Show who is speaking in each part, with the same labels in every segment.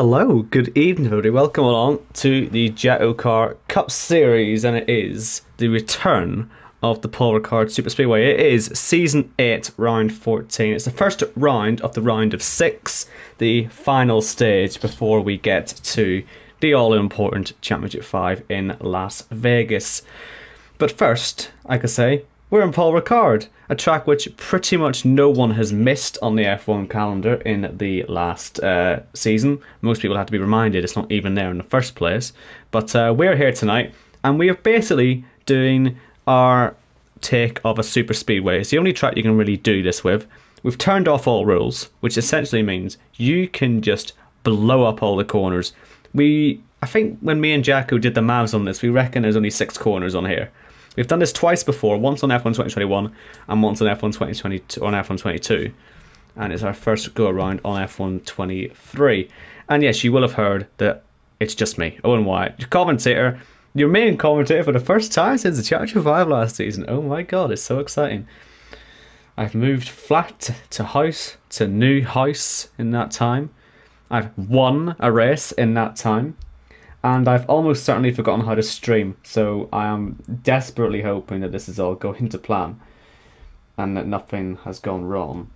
Speaker 1: Hello, good evening everybody, welcome along to the JACKOCAR Cup Series, and it is the return of the Paul Ricard Super Speedway. It is Season 8, Round 14. It's the first round of the round of 6, the final stage before we get to the all-important Championship 5 in Las Vegas. But first, I could say, we're in Paul Ricard, a track which pretty much no one has missed on the F1 calendar in the last season. Most people have to be reminded it's not even there in the first place. But we're here tonight, and we are basically doing our take of a super speedway. It's the only track you can really do this with. We've turned off all rules, which essentially means you can just blow up all the corners. I think when me and Jacko did the maths on this, we reckon there's only 6 corners on here. We've done this twice before, once on F1 2021 and once on F1 2022 on F1 22, and it's our first go around on F1 23. And yes, you will have heard that it's just me, Owen Wyatt, your main commentator for the first time since the Championship 5 last season. Oh my god, it's so exciting. I've moved flat to house to new house in that time. I've won a race in that time. And I've almost certainly forgotten how to stream, so I am desperately hoping that this is all going to plan and that nothing has gone wrong.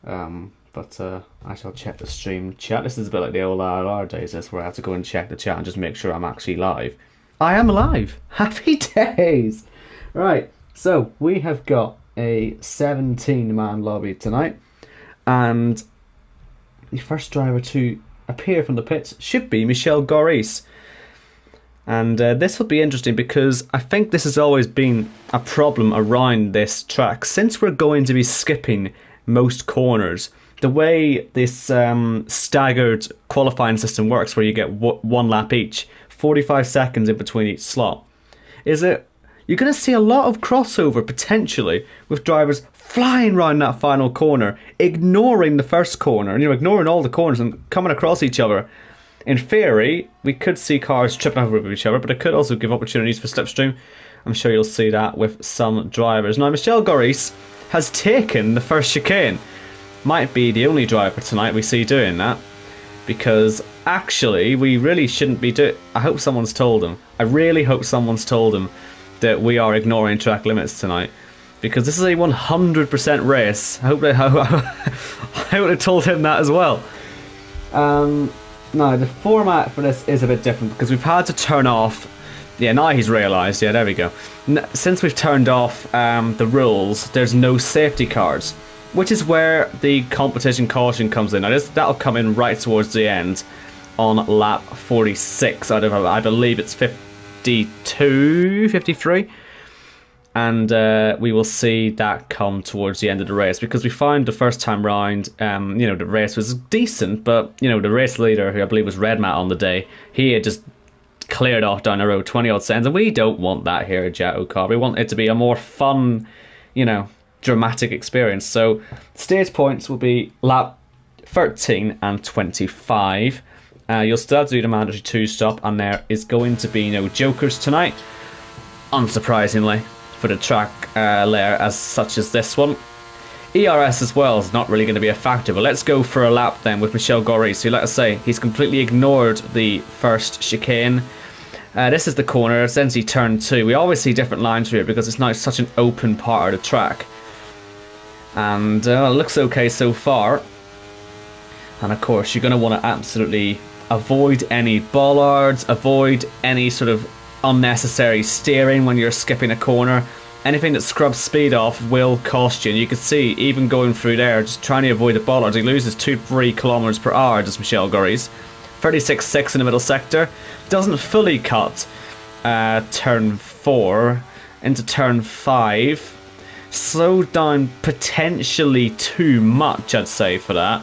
Speaker 1: But I shall check the stream chat. This is a bit like the old RR days, this, where I have to go and check the chat and just make sure I'm actually live. I am live! Happy days! Right, so we have got a 17-man lobby tonight, and the first driver to appear from the pits should be Michel Goris. And this will be interesting because I think this has always been a problem around this track. Since we're going to be skipping most corners, the way this staggered qualifying system works, where you get one lap each, 45 seconds in between each slot, is that you're going to see a lot of crossover potentially with drivers flying around that final corner, ignoring the first corner, and ignoring all the corners and coming across each other. In theory, we could see cars tripping over each other, but it could also give opportunities for slipstream. I'm sure you'll see that with some drivers. Now, Michel Goris has taken the first chicane. Might be the only driver tonight we see doing that, because actually we really shouldn't be doing. I hope someone's told him. I really hope someone's told him that we are ignoring track limits tonight, because this is a 100% race. I hope they told him that as well. Now, the format for this is a bit different because we've had to turn off. Yeah, now he's realised. Yeah, there we go. Since we've turned off the rules, there's no safety cars, which is where the competition caution comes in. Now, that'll come in right towards the end on lap 46 out of, I believe it's 52, 53. And we will see that come towards the end of the race, because we found the first time round, the race was decent, but the race leader, who I believe was Red Matt on the day, he had just cleared off down the road 20 odd seconds, and we don't want that here at JACKOCAR. We want it to be a more fun, dramatic experience. So stage points will be lap 13 and 25. You'll still have to do the mandatory 2-stop, and there is going to be no jokers tonight, unsurprisingly, for the track layer as such as this one. ERS as well is not really going to be a factor, but let's go for a lap then with Michel Goris, who, like I say, he's completely ignored the first chicane. This is the corner, essentially turn 2. We always see different lines here because it's now such an open part of the track. And it looks okay so far. And of course, you're going to want to absolutely avoid any bollards, avoid any sort of unnecessary steering when you're skipping a corner. Anything that scrubs speed off will cost you. And you can see, even going through there, just trying to avoid the bollards, he loses 2-3 kilometers per hour, does Michel Goris. 36.6 in the middle sector. Doesn't fully cut turn 4 into turn 5. Slowed down potentially too much, I'd say, for that.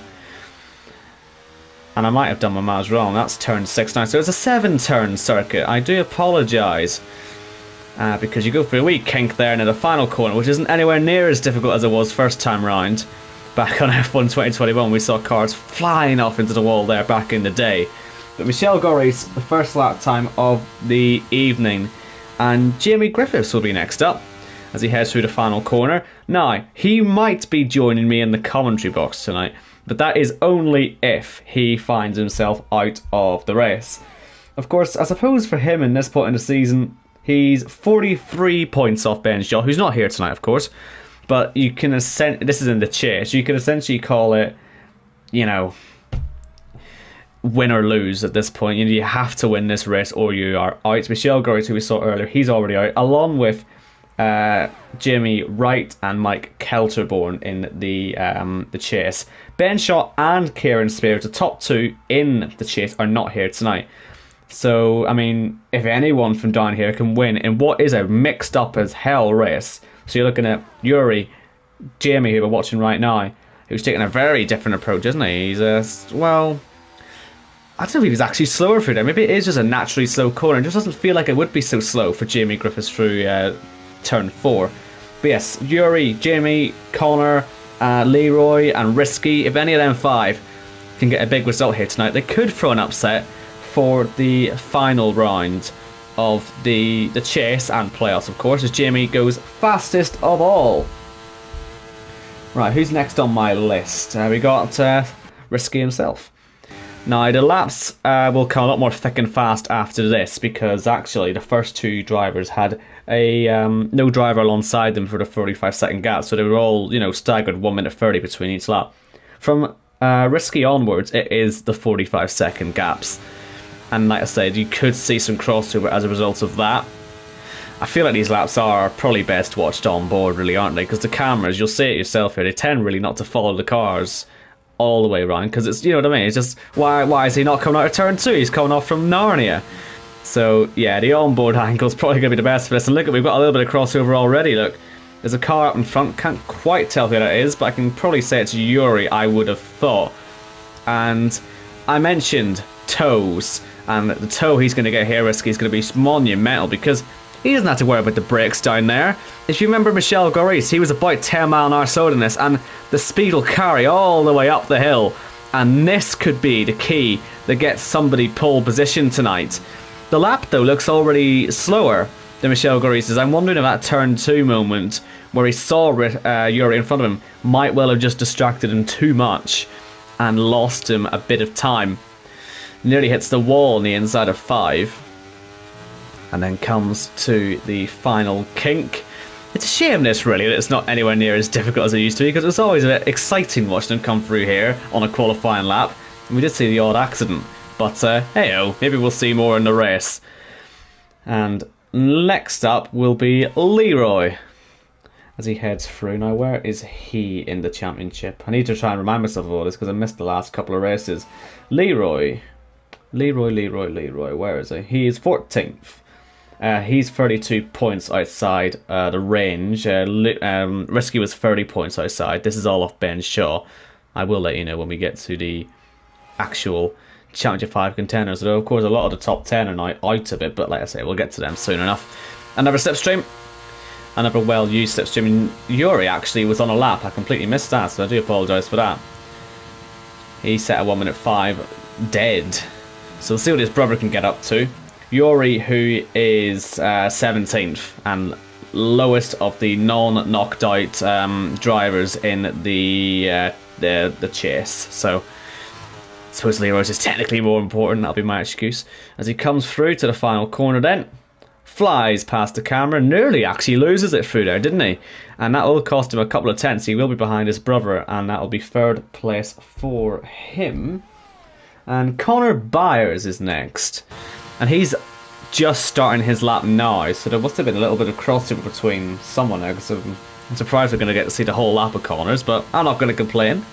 Speaker 1: And I might have done my maths wrong. That's turn 6 now. So it's a 7-turn circuit. I do apologise. Because you go through a wee kink there and then the final corner, which isn't anywhere near as difficult as it was first time round. Back on F1 2021, we saw cars flying off into the wall there back in the day. But Michel Goris, the first lap time of the evening. And Jamie Griffiths will be next up as he heads through the final corner. Now, he might be joining me in the commentary box tonight, But that is only if he finds himself out of the race. Of course, I suppose for him in this point in the season, he's 43 points off Ben Shaw, who's not here tonight, of course. But you can this is in the chase. You can essentially call it, you know, win or lose at this point. You have to win this race or you are out. Michel Goris, who we saw earlier, he's already out, along with Jamie Wright and Mike Kelterborn in the chase. Ben Shaw and Kieran Spears, the top two in the chase, are not here tonight. So, I mean, if anyone from down here can win in what is a mixed up as hell race. So you're looking at Yuri, Jamie, who we're watching right now, who's taking a very different approach, isn't he? He's well, I don't know if he was actually slower through there. Maybe it is just a naturally slow corner. It just doesn't feel like it would be so slow for Jamie Griffiths through turn 4. But yes, Yuri, Jamie, Connor, Leroy and Risky, if any of them 5 can get a big result here tonight, they could throw an upset for the final round of the chase and playoffs, of course, as Jamie goes fastest of all. Right, who's next on my list? We got Risky himself. Now, the laps will come a lot more thick and fast after this, because actually the first 2 drivers had a no driver alongside them for the 45-second gap, so they were all, you know, staggered 1 minute 30 between each lap. From Risky onwards, it is the 45-second gaps. And like I said, you could see some crossover as a result of that. I feel like these laps are probably best watched on board, really, aren't they? Because the cameras, you'll see it yourself here, they tend really not to follow the cars all the way around. Because it's, you know what I mean? It's just, why is he not coming out of turn 2? He's coming off from Narnia. So, yeah, the onboard angle is probably going to be the best for this. And look, we've got a little bit of crossover already. Look, there's a car up in front. Can't quite tell who that is, but I can probably say it's Yuri, I would have thought. And I mentioned toes. And the toe he's going to get here, Risky, is going to be monumental because he doesn't have to worry about the brakes down there. If you remember Michel Goris, he was about 10 mile an hour slower than this, and the speed will carry all the way up the hill. And this could be the key that gets somebody pole position tonight. The lap, though, looks already slower than Michel Goris's. I'm wondering if that turn 2 moment where he saw Yuri in front of him might well have just distracted him too much and lost him a bit of time. Nearly hits the wall on the inside of 5. And then comes to the final kink. It's a shame this, really, that it's not anywhere near as difficult as it used to be, because it was always a bit exciting watching them come through here on a qualifying lap. And we did see the odd accident. But, hey-oh, maybe we'll see more in the race. And next up will be Leroy, as he heads through. Now, where is he in the championship? I need to try and remind myself of all this, because I missed the last couple of races. Leroy, where is he? He is 14th. He's 32 points outside the range. Risky was 30 points outside. This is all off Ben Shaw. I will let you know when we get to the actual Championship 5 contenders. Although, of course, a lot of the top 10 are now out of it. But like I say, we'll get to them soon enough. Another slipstream. Another well-used slipstream. And Yuri actually was on a lap. I completely missed that, so I do apologise for that. He set a 1 minute 5 dead. So we'll see what his brother can get up to. Yuri, who is 17th and lowest of the non-knocked out drivers in the chase. So I suppose Leroy's is technically more important. That'll be my excuse. As he comes through to the final corner then, flies past the camera, nearly actually loses it through there, didn't he? And that will cost him a couple of tenths. He will be behind his brother, and that will be 3rd place for him. And Connor Byers is next. And he's just starting his lap now, so there must have been a little bit of crossover between someone there, because I'm surprised we're going to get to see the whole lap of Connors, but I'm not going to complain.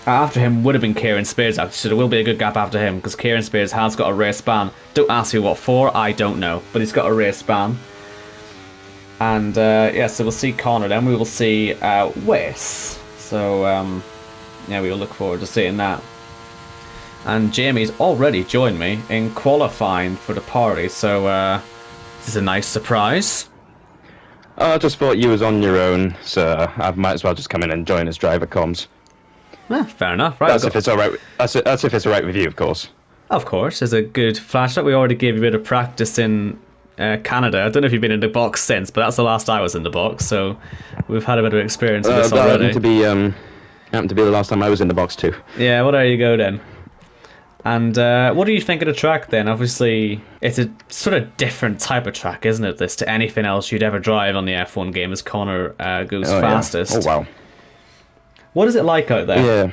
Speaker 1: After him would have been Kieran Spears, actually, so there will be a good gap after him, because Kieran Spears has got a race ban. Don't ask me what for, I don't know, but he's got a race ban. And yeah, so we'll see Connor then, we will see Wes. So yeah, we will look forward to seeing that. And Jamie's already joined me in qualifying for the party, so this is a nice surprise.
Speaker 2: I just thought you was on your own, so I might as well just come in and join as driver comms.
Speaker 1: Fair enough, right?
Speaker 2: That's if it's all right. That's if it's all right with you, of course.
Speaker 1: Of course, there's a good flashback. We already gave you a bit of practice in Canada. I don't know if you've been in the box since, but that's the last I was in the box, so we've had a bit of experience with this already.
Speaker 2: Happened to be the last time I was in the box too.
Speaker 1: Yeah, well, there you go then. And what do you think of the track then? Obviously, it's a sort of different type of track, isn't it? This to anything else you'd ever drive on the F1 game, as Connor goes fastest.
Speaker 2: Yeah. Oh wow.
Speaker 1: What is it like out there?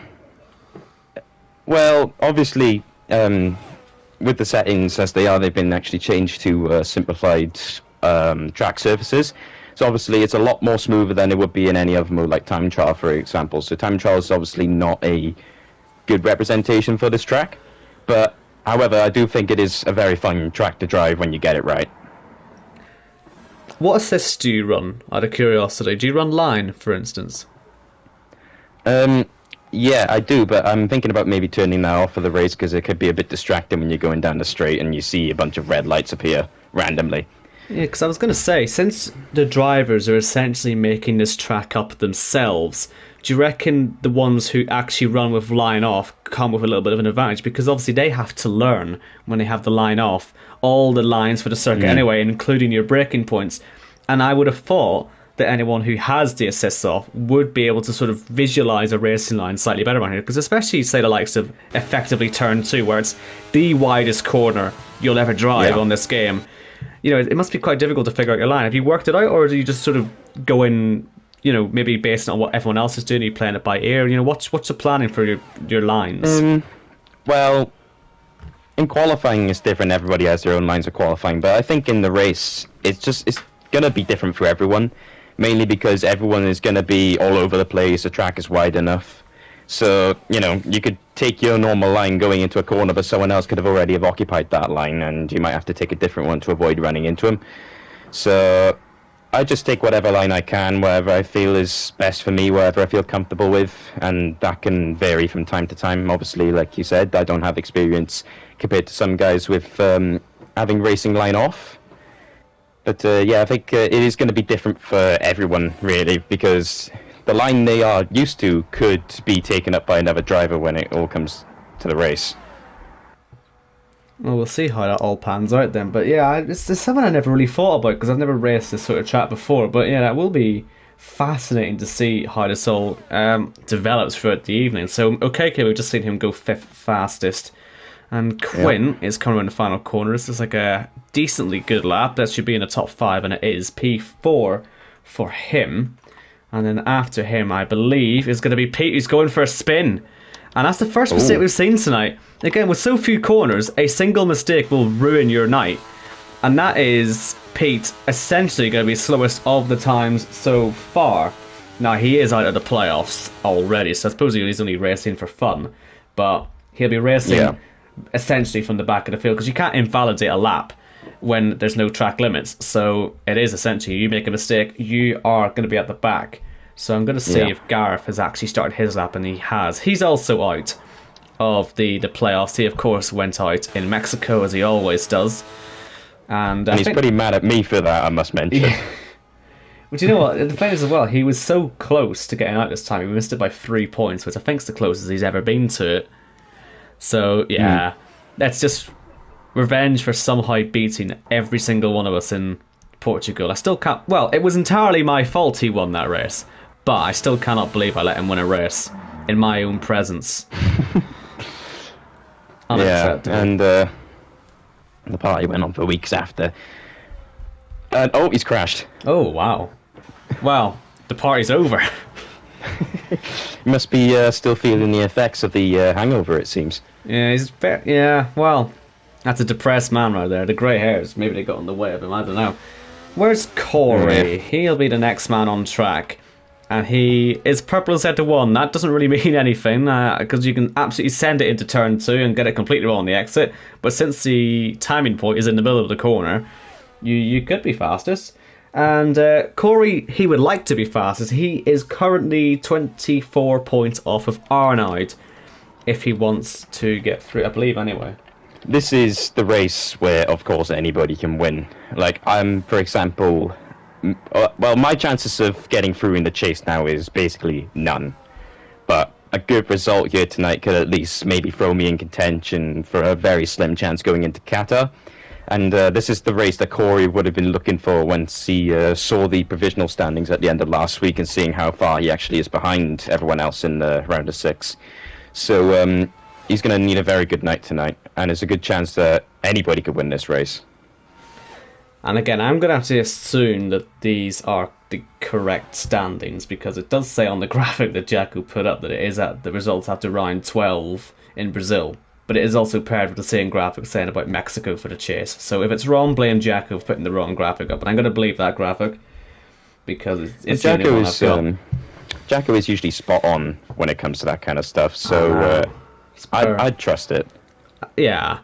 Speaker 2: Yeah. Well, obviously, with the settings as they are, they've been actually changed to simplified track surfaces. So obviously, it's a lot more smoother than it would be in any other mode, like time trial, for example. So time trial is obviously not a good representation for this track. But, however, I do think it is a very fun track to drive when you get it right.
Speaker 1: What assists do you run, out of curiosity? Do you run line, for instance?
Speaker 2: Yeah, I do, but I'm thinking about maybe turning that off for the race because it could be a bit distracting when you're going down the straight and you see a bunch of red lights appear randomly.
Speaker 1: Yeah, because I was going to say, since the drivers are essentially making this track up themselves, do you reckon the ones who actually run with line off come with a little bit of an advantage? Because obviously they have to learn, when they have the line off, all the lines for the circuit anyway, including your braking points. And I would have thought that anyone who has the assists off would be able to sort of visualise a racing line slightly better around here. Because especially, say, the likes of effectively turn 2, where it's the widest corner you'll ever drive on this game. You know, it must be quite difficult to figure out your line. Have you worked it out, or do you just sort of go in, you know, maybe based on what everyone else is doing, are you playing it by ear? You know, what's the planning for your lines?
Speaker 2: Well, in qualifying it's different. Everybody has their own lines of qualifying, but I think in the race it's going to be different for everyone, mainly because everyone is going to be all over the place. The track is wide enough. So, you know, you could take your normal line going into a corner, but someone else could have already have occupied that line, and you might have to take a different one to avoid running into him. So I just take whatever line I can, whatever I feel is best for me, whatever I feel comfortable with, and that can vary from time to time. Obviously, like you said, I don't have experience compared to some guys with having racing line off. But yeah, I think it is going to be different for everyone, really, because the line they are used to could be taken up by another driver when it all comes to the race.
Speaker 1: Well, we'll see how that all pans out then. But yeah, it's something I never really thought about because I've never raced this sort of track before. But yeah, that will be fascinating to see how this all develops throughout the evening. So, okay, we've just seen him go 5th fastest. And Quinn is coming around the final corner. This is like a decently good lap. That should be in the top 5, and it is P4 for him. And then after him, I believe, is going to be Pete, who's going for a spin. And that's the first mistake we've seen tonight. Again, with so few corners, a single mistake will ruin your night. And that is Pete essentially going to be slowest of the times so far. Now, he is out of the playoffs already, so I suppose he's only racing for fun. But he'll be racing essentially from the back of the field, because you can't invalidate a lap when there's no track limits. So it is essentially, you make a mistake, you are going to be at the back. So I'm going to see if Gareth has actually started his lap, and he has. He's also out of the playoffs. He, of course, went out in Mexico, as he always does. And
Speaker 2: he's pretty mad at me for that, I must mention.
Speaker 1: Yeah. But you know what? The thing is as well, he was so close to getting out this time. He missed it by 3 points, which I think is the closest he's ever been to it. So, yeah, that's just revenge for somehow beating every single one of us in Portugal. I still can't... Well, it was entirely my fault he won that race, but I still cannot believe I let him win a race in my own presence.
Speaker 2: Yeah, and the party went on for weeks after. And, oh, he's crashed.
Speaker 1: Oh, wow. Well, the party's over.
Speaker 2: He must be still feeling the effects of the hangover, it seems.
Speaker 1: Yeah, well, that's a depressed man right there. The grey hairs, maybe they got in the way of him, I don't know. Where's Corey? He'll be the next man on track. And he is purple set to 1. That doesn't really mean anything, because you can absolutely send it into turn 2 and get it completely wrong on the exit. But since the timing point is in the middle of the corner, you could be fastest. And Corey, he would like to be fastest. He is currently 24 points off of Arnaud, if he wants to get through, I believe, anyway.
Speaker 2: This is the race where, of course, anybody can win. Like, for example... Well, my chances of getting through in the chase now is basically none. But a good result here tonight could at least maybe throw me in contention for a very slim chance going into Qatar. And this is the race that Corey would have been looking for once he saw the provisional standings at the end of last week and seeing how far he actually is behind everyone else in round of 6. So he's going to need a very good night tonight, and there's a good chance that anybody could win this race.
Speaker 1: And again, I'm going to have to assume that these are the correct standings, because it does say on the graphic that Jacko put up that it is at the results after round 12 in Brazil. But it is also paired with the same graphic saying about Mexico for the chase. So if it's wrong, blame Jacko for putting the wrong graphic up. But I'm going to believe that graphic, because it's the only one I've got.
Speaker 2: Jacko is usually spot on when it comes to that kind of stuff, so I'd trust it.
Speaker 1: Yeah.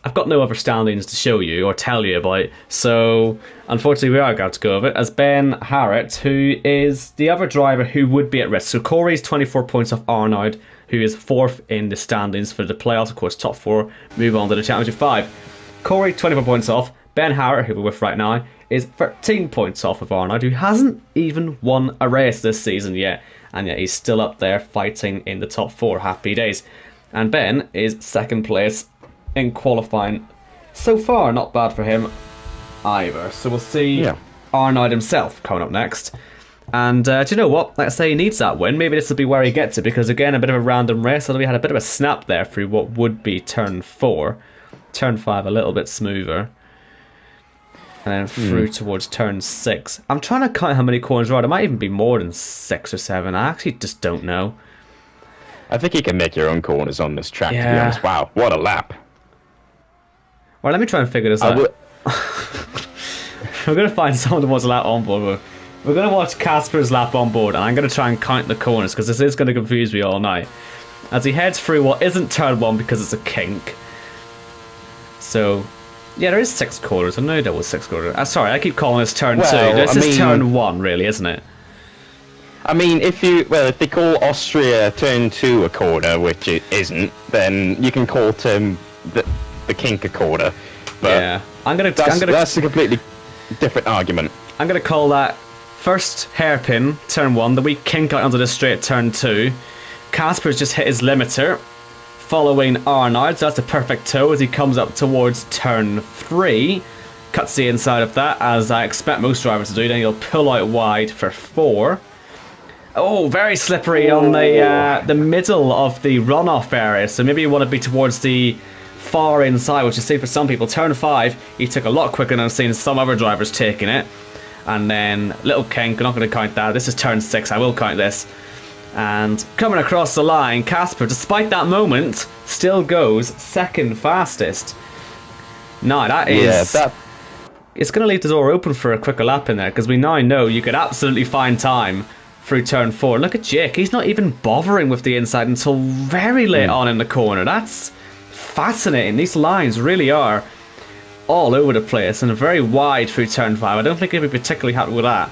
Speaker 1: I've got no other standings to show you or tell you about, so unfortunately we are going to go with it as Ben Harrett, who is the other driver who would be at risk. So Corey's 24 points off Arnaud, who is 4th in the standings for the playoffs. Of course, top 4 move on to the Championship 5. Corey, 24 points off. Ben Harrett, who we're with right now, is 13 points off of Arnaud, who hasn't even won a race this season yet. And yet he's still up there fighting in the top 4. Happy days. And Ben is 2nd place in qualifying. So far, not bad for him either. So we'll see Arnaud himself coming up next. And do you know what? Let's say he needs that win. Maybe this will be where he gets it, because again, a bit of a random race. Although we had a bit of a snap there through what would be turn 4. Turn 5 a little bit smoother. And then through towards turn 6. I'm trying to count how many corners there are. There might even be more than 6 or 7. I actually just don't know.
Speaker 2: I think you can make your own corners on this track, to be honest. Wow, what a lap.
Speaker 1: Well, let me try and figure this out. We're going to find someone that wants a lap on board. We're going to watch Casper's lap on board, and I'm going to try and count the corners, because this is going to confuse me all night. As he heads through what isn't turn 1 because it's a kink. So, yeah, there is 6 corners. I know there was 6 corners. Sorry, I keep calling this turn 2. This is turn 1, really, isn't it?
Speaker 2: I mean, if they call Austria turn 2 a corner, which it isn't, then you can call the kink a corner. But
Speaker 1: yeah,
Speaker 2: that's a completely different argument.
Speaker 1: I'm going to call that first hairpin, turn 1, the wee kink out onto the straight, turn 2. Casper's just hit his limiter, following Arnaud, so that's a perfect toe as he comes up towards turn 3. Cuts the inside of that, as I expect most drivers to do, then he'll pull out wide for 4. Oh, very slippery on the middle of the runoff area, so maybe you want to be towards the far inside, which is safe for some people. Turn 5, he took a lot quicker than I've seen some other drivers taking it. And then little kink, I'm not going to count that. This is turn 6, I will count this. And coming across the line, Casper, despite that moment, still goes 2nd fastest. Now that is... It's going to leave the door open for a quicker lap in there, because we now know you could absolutely find time through turn 4. Look at Jake, he's not even bothering with the inside until very late on in the corner. That's fascinating. These lines really are all over the place and very wide through turn 5. I don't think he'll be particularly happy with that.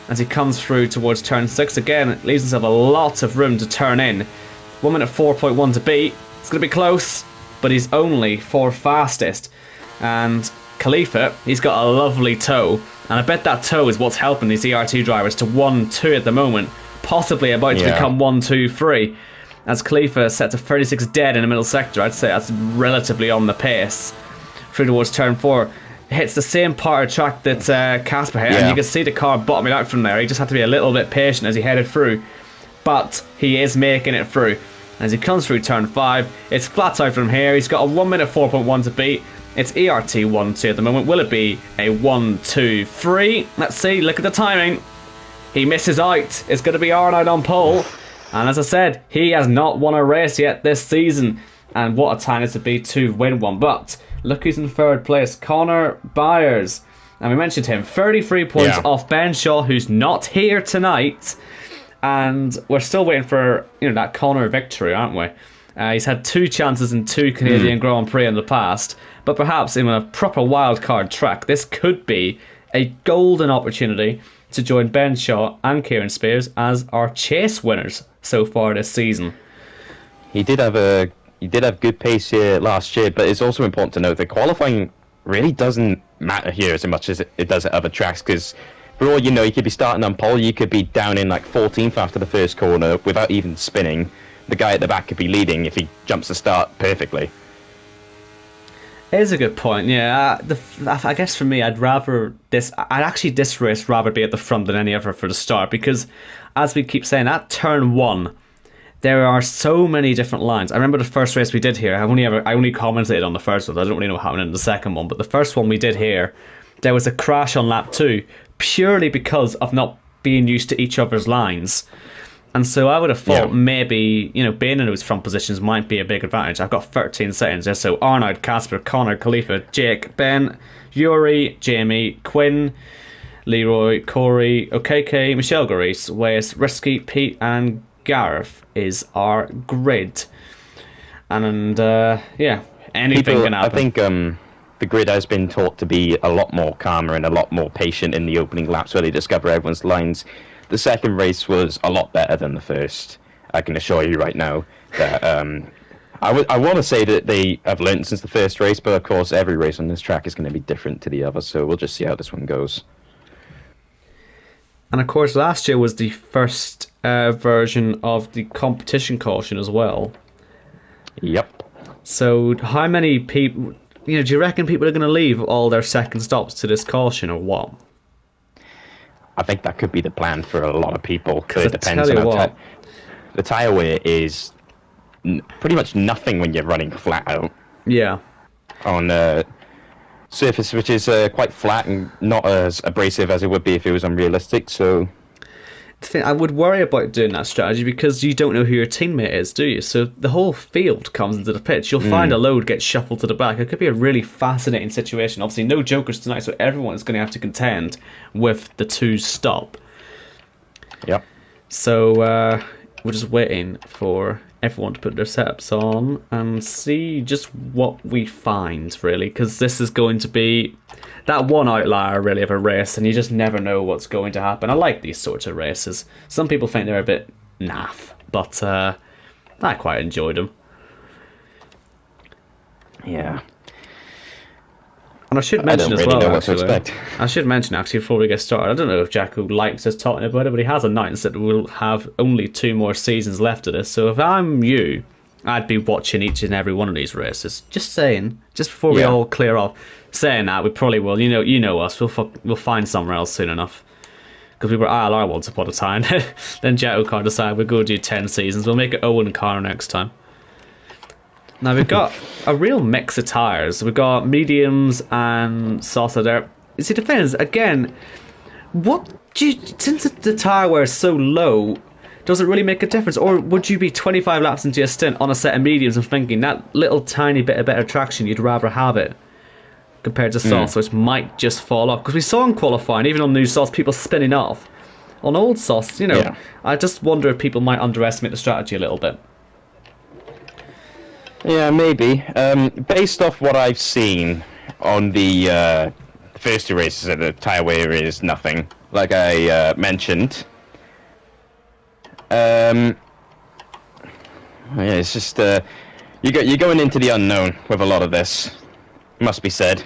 Speaker 1: As he comes through towards turn 6 again, it leaves himself a lot of room to turn in. 1 minute 4.1 to beat. It's going to be close, but he's only 4th fastest. And Khalifa, he's got a lovely toe, and I bet that toe is what's helping these ER2 drivers to 1-2 at the moment, possibly about to become 1-2-3. As Khalifa is set to 36 dead in the middle sector, I'd say that's relatively on the pace. Through towards turn 4, hits the same part of the track that Casper hit, and you can see the car bottoming out from there. He just had to be a little bit patient as he headed through, but he is making it through. As he comes through turn 5, it's flat out from here. He's got a 1 minute 4.1 to beat. It's ERT 1-2 at the moment. Will it be a 1-2-3? Let's see, look at the timing. He misses out. It's going to be Arnaud on pole. And as I said, he has not won a race yet this season. And what a time it would be to win one. But look who's in 3rd place. Connor Byers. And we mentioned him. 33 points off Ben Shaw, who's not here tonight. And we're still waiting for that Connor victory, aren't we? He's had 2 chances in 2 Canadian Grand Prix in the past. But perhaps in a proper wildcard track, this could be a golden opportunity to join Ben Shaw and Kieran Spears as our chase winners so far this season.
Speaker 2: He did have good pace here last year, but it's also important to note that qualifying really doesn't matter here as much as it does at other tracks, because for all you know, you could be starting on pole, you could be down in like 14th after the first corner without even spinning. The guy at the back could be leading if he jumps the start perfectly.
Speaker 1: It is a good point. Yeah, I guess for me, I'd actually this race rather be at the front than any other for the start because, as we keep saying, at turn one, there are so many different lines. I remember the first race we did here. I only commented on the first one. I don't really know what happened in the second one, but the first one we did here, there was a crash on lap two purely because of not being used to each other's lines. And so I would have thought maybe, being in those front positions might be a big advantage. I've got 13 seconds there, so Arnoud, Casper, Connor, Khalifa, Jake, Ben, Yuri, Jamie, Quinn, Leroy, Corey, Okeke, Michelle Garis, Wes, Risky, Pete, and Gareth is our grid. And anything can happen.
Speaker 2: I think the grid has been taught to be a lot more calmer and a lot more patient in the opening laps where they discover everyone's lines. The second race was a lot better than the first. I can assure you right now that I want to say that they have learned since the first race, but of course every race on this track is going to be different to the other, so we'll just see how this one goes.
Speaker 1: And of course, last year was the first version of the competition caution as well.
Speaker 2: Yep.
Speaker 1: So how many people, do you reckon people are going to leave all their second stops to this caution or what?
Speaker 2: I think that could be the plan for a lot of people.
Speaker 1: Because
Speaker 2: it depends on how the tyre wear is pretty much nothing when you're running flat out.
Speaker 1: Yeah.
Speaker 2: On a surface which is quite flat and not as abrasive as it would be if it was unrealistic. So
Speaker 1: I would worry about doing that strategy because you don't know who your teammate is, do you? So the whole field comes into the pitch. You'll find a load get shuffled to the back. It could be a really fascinating situation. Obviously, no jokers tonight, so everyone is going to have to contend with the two stop.
Speaker 2: Yep.
Speaker 1: So we're just waiting for everyone to put their setups on and see just what we find, really, because this is going to be that one outlier, really, of a race, and you just never know what's going to happen. I like these sorts of races. Some people think they're a bit naff, but I quite enjoyed them.
Speaker 2: Yeah.
Speaker 1: And I should mention
Speaker 2: I don't
Speaker 1: as
Speaker 2: really
Speaker 1: well,
Speaker 2: know what to expect.
Speaker 1: I should mention, actually, before we get started, I don't know if Jacko likes us talking about it, but he has announced that we'll have only 2 more seasons left of this. So if I'm you, I'd be watching each and every one of these races. Just saying, just before we all clear off. Saying that, we probably will. You know us. We'll find somewhere else soon enough. Because we were ILR once upon a time. Then JACKOCAR decided we'll go do 10 seasons. We'll make it Owen Car next time. Now we've got a real mix of tyres. We've got mediums and softs there. You see, depends. Again, since the tyre wear is so low, does it really make a difference? Or would you be 25 laps into your stint on a set of mediums and thinking that little tiny bit of better traction, you'd rather have it compared to softs, which might just fall off? Because we saw in qualifying, even on new softs, people spinning off. On old softs, I just wonder if people might underestimate the strategy a little bit.
Speaker 2: Yeah, maybe. Based off what I've seen on the first 2 races, the tyre wear is nothing. Like I mentioned. It's just you're going into the unknown with a lot of this. Must be said.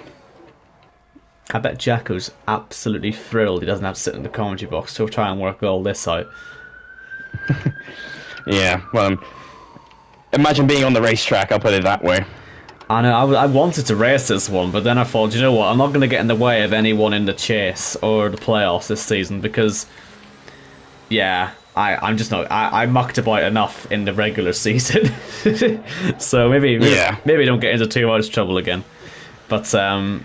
Speaker 1: I bet Jacko's absolutely thrilled he doesn't have to sit in the commentary box to try and work all this out.
Speaker 2: Yeah, well, imagine being on the racetrack, I'll put it that way.
Speaker 1: I know, I wanted to race this one, but then I thought, you know what, I'm not going to get in the way of anyone in the chase or the playoffs this season because, I'm just not. I mucked about enough in the regular season, so maybe don't get into too much trouble again. But so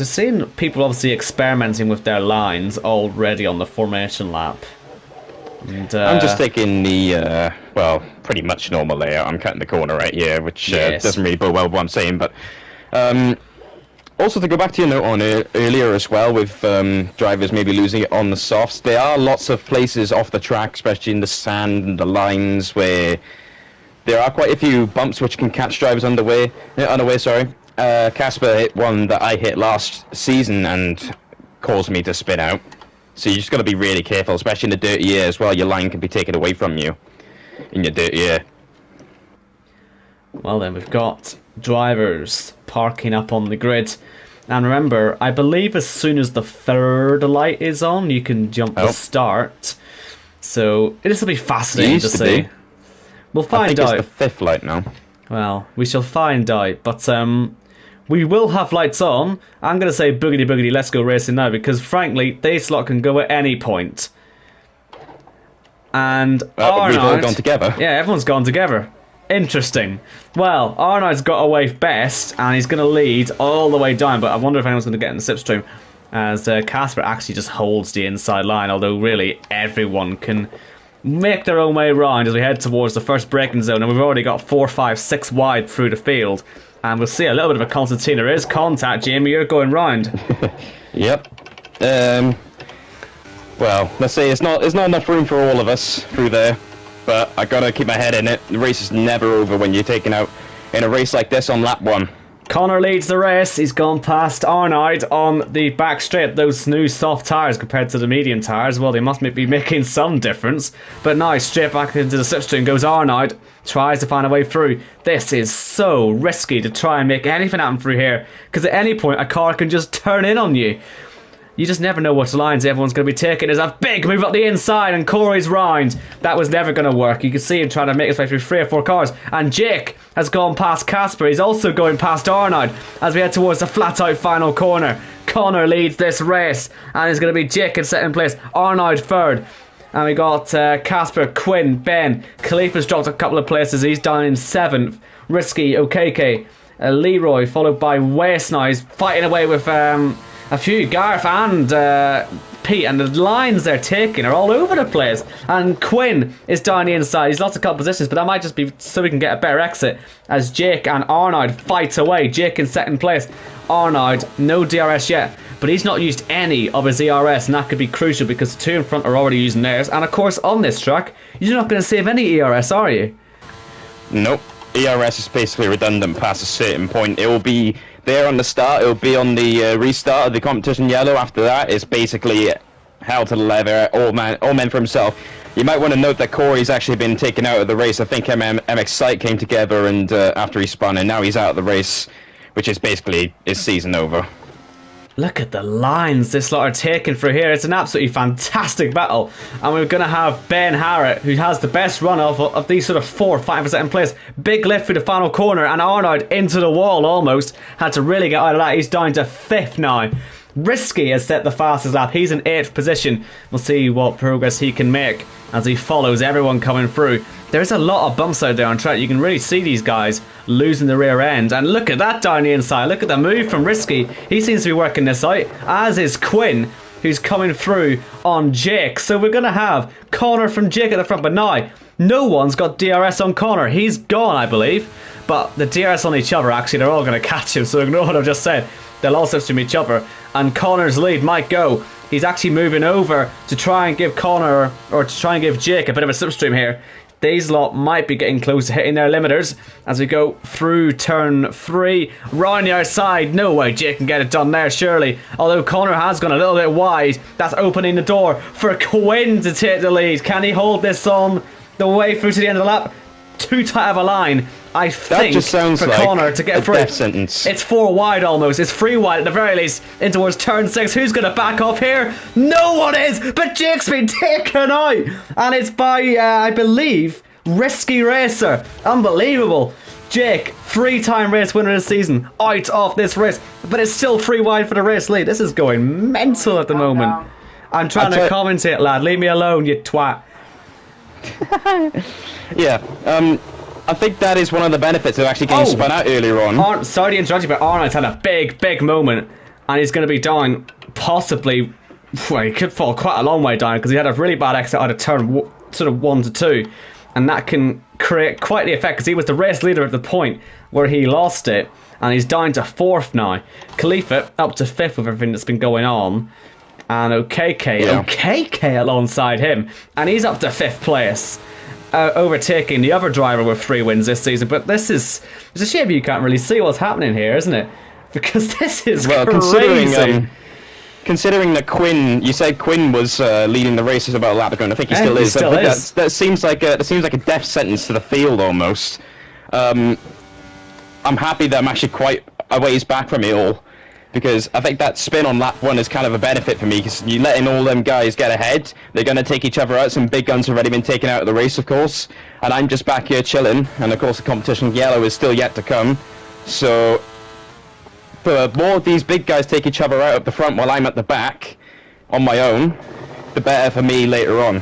Speaker 1: seeing people obviously experimenting with their lines already on the formation lap. And,
Speaker 2: I'm just taking the pretty much normal layout. I'm cutting the corner right here, which doesn't really bode well with what I'm saying, but. Also, to go back to your note on earlier as well, with drivers maybe losing it on the softs, there are lots of places off the track, especially in the sand and the lines, where there are quite a few bumps which can catch drivers unaware. Casper hit one that I hit last season and caused me to spin out. So you just got to be really careful, especially in the dirty air as well. Your line can be taken away from you in your dirty air.
Speaker 1: Well then, we've got drivers parking up on the grid. And remember, I believe as soon as the 3rd light is on, you can jump the start. So this will be fascinating to see. We'll find out.
Speaker 2: I think it's the 5th light now.
Speaker 1: Well, we shall find out. But We will have lights on. I'm going to say boogity boogity, let's go racing now, because frankly, this lot can go at any point. And Arnold...
Speaker 2: We've all gone together.
Speaker 1: Yeah, everyone's gone together. Interesting. Well, Arnold's got away best, and he's going to lead all the way down, but I wonder if anyone's going to get in the slipstream, as Casper actually just holds the inside line, although really everyone can make their own way around as we head towards the first braking zone, and we've already got 4, 5, 6 wide through the field. And we'll see a little bit of a concertina. There is contact, Jamie. You're going round.
Speaker 2: Yep. Well, let's say it's not enough room for all of us through there, but I gotta keep my head in it. The race is never over when you're taken out in a race like this on lap 1.
Speaker 1: Connor leads the race. He's gone past Arnold on the back straight. Those new soft tyres compared to the medium tyres, well, they must be making some difference. But now, straight back into the slipstream goes Arnold. Tries to find a way through. This is so risky to try and make anything happen through here, because at any point a car can just turn in on you. You just never know what lines everyone's going to be taking. There's a big move up the inside, and Corey's round. That was never going to work. You can see him trying to make his way through 3 or 4 cars. And Jake has gone past Casper. He's also going past Arnold as we head towards the flat-out final corner. Connor leads this race, and it's going to be Jake in second place. Arnold third. And we got Casper, Quinn, Ben. Khalifa's dropped a couple of places. He's down in 7th. Risky, OKK. Leroy, followed by West now. He's fighting away with... a few, Gareth and Pete, and the lines they're taking are all over the place. And Quinn is down the inside. He's lost a couple positions, but that might just be so we can get a better exit as Jake and Arnold fight away. Jake in second place. Arnold, no DRS yet, but he's not used any of his ERS, and that could be crucial because the 2 in front are already using theirs. And of course, on this track, you're not going to save any ERS, are you?
Speaker 2: Nope. ERS is basically redundant past a certain point. It will be there on the start, it will be on the restart of the competition yellow. After that, it's basically hell to the leather, all men for himself. You might want to note that Corey's actually been taken out of the race. I think MX Sight came together and after he spun, and now he's out of the race, which is basically his season over.
Speaker 1: Look at the lines this lot are taking through here. It's an absolutely fantastic battle. And we're going to have Ben Harrett, who has the best run of these sort of 4 or 5% in place. Big lift through the final corner, and Arnold into the wall almost. Had to really get out of that. He's down to 5th now. Risky has set the fastest lap. He's in 8th position. We'll see what progress he can make as he follows everyone coming through. There's a lot of bumps out there on track. You can really see these guys losing the rear end. And look at that down the inside. Look at the move from Risky. He seems to be working this out, as is Quinn, who's coming through on Jake. So we're going to have Connor from Jake at the front. But now, no one's got DRS on Connor. He's gone, I believe. But the DRS on each other, actually, they're all going to catch him. So ignore what I've just said. They'll all switch to each other. And Connor's lead might go. He's actually moving over to try and give Connor, or to try and give Jake a bit of a slipstream here. These lot might be getting close to hitting their limiters as we go through turn 3. Round the outside. No way Jake can get it done there, surely. Although Connor has gone a little bit wide. That's opening the door for Quinn to take the lead. Can he hold this on the way through to the end of the lap? Too tight of a line, I think,
Speaker 2: just sounds
Speaker 1: for
Speaker 2: like
Speaker 1: Connor to get through.
Speaker 2: Death sentence.
Speaker 1: It's 4 wide almost. It's 3 wide at the very least. In towards turn 6. Who's going to back off here? No one is, but Jake's been taken out. And it's by, I believe, Risky Racer. Unbelievable. Jake, 3-time race winner this season, out of this race. But it's still 3 wide for the race lead. This is going mental at the moment. I'm trying to commentate, lad. Leave me alone, you twat.
Speaker 2: Yeah, I think that is one of the benefits of actually getting spun out earlier on.
Speaker 1: Sorry to interrupt you, but Arnold's had a big moment, and he's going to be down possibly, well, he could fall quite a long way down because he had a really bad exit out of turn sort of 1 to 2, and that can create quite the effect because he was the race leader at the point where he lost it, and he's down to 4th now. Khalifa up to 5th with everything that's been going on, and OKK alongside him, and he's up to 5th place. Overtaking the other driver with 3 wins this season. But it's a shame you can't really see what's happening here, isn't it? Because this is crazy.
Speaker 2: Considering that Quinn, you said Quinn was leading the races about a lap ago, and I think he still is. That seems like a death sentence to the field almost. I'm happy that I'm actually quite a ways back from it all, because I think that spin on lap 1 is kind of a benefit for me, because you're letting all them guys get ahead. They're going to take each other out. Some big guns have already been taken out of the race, of course, and I'm just back here chilling, and of course the competition yellow is still yet to come. So the more these big guys take each other out at the front while I'm at the back, on my own, the better for me later on.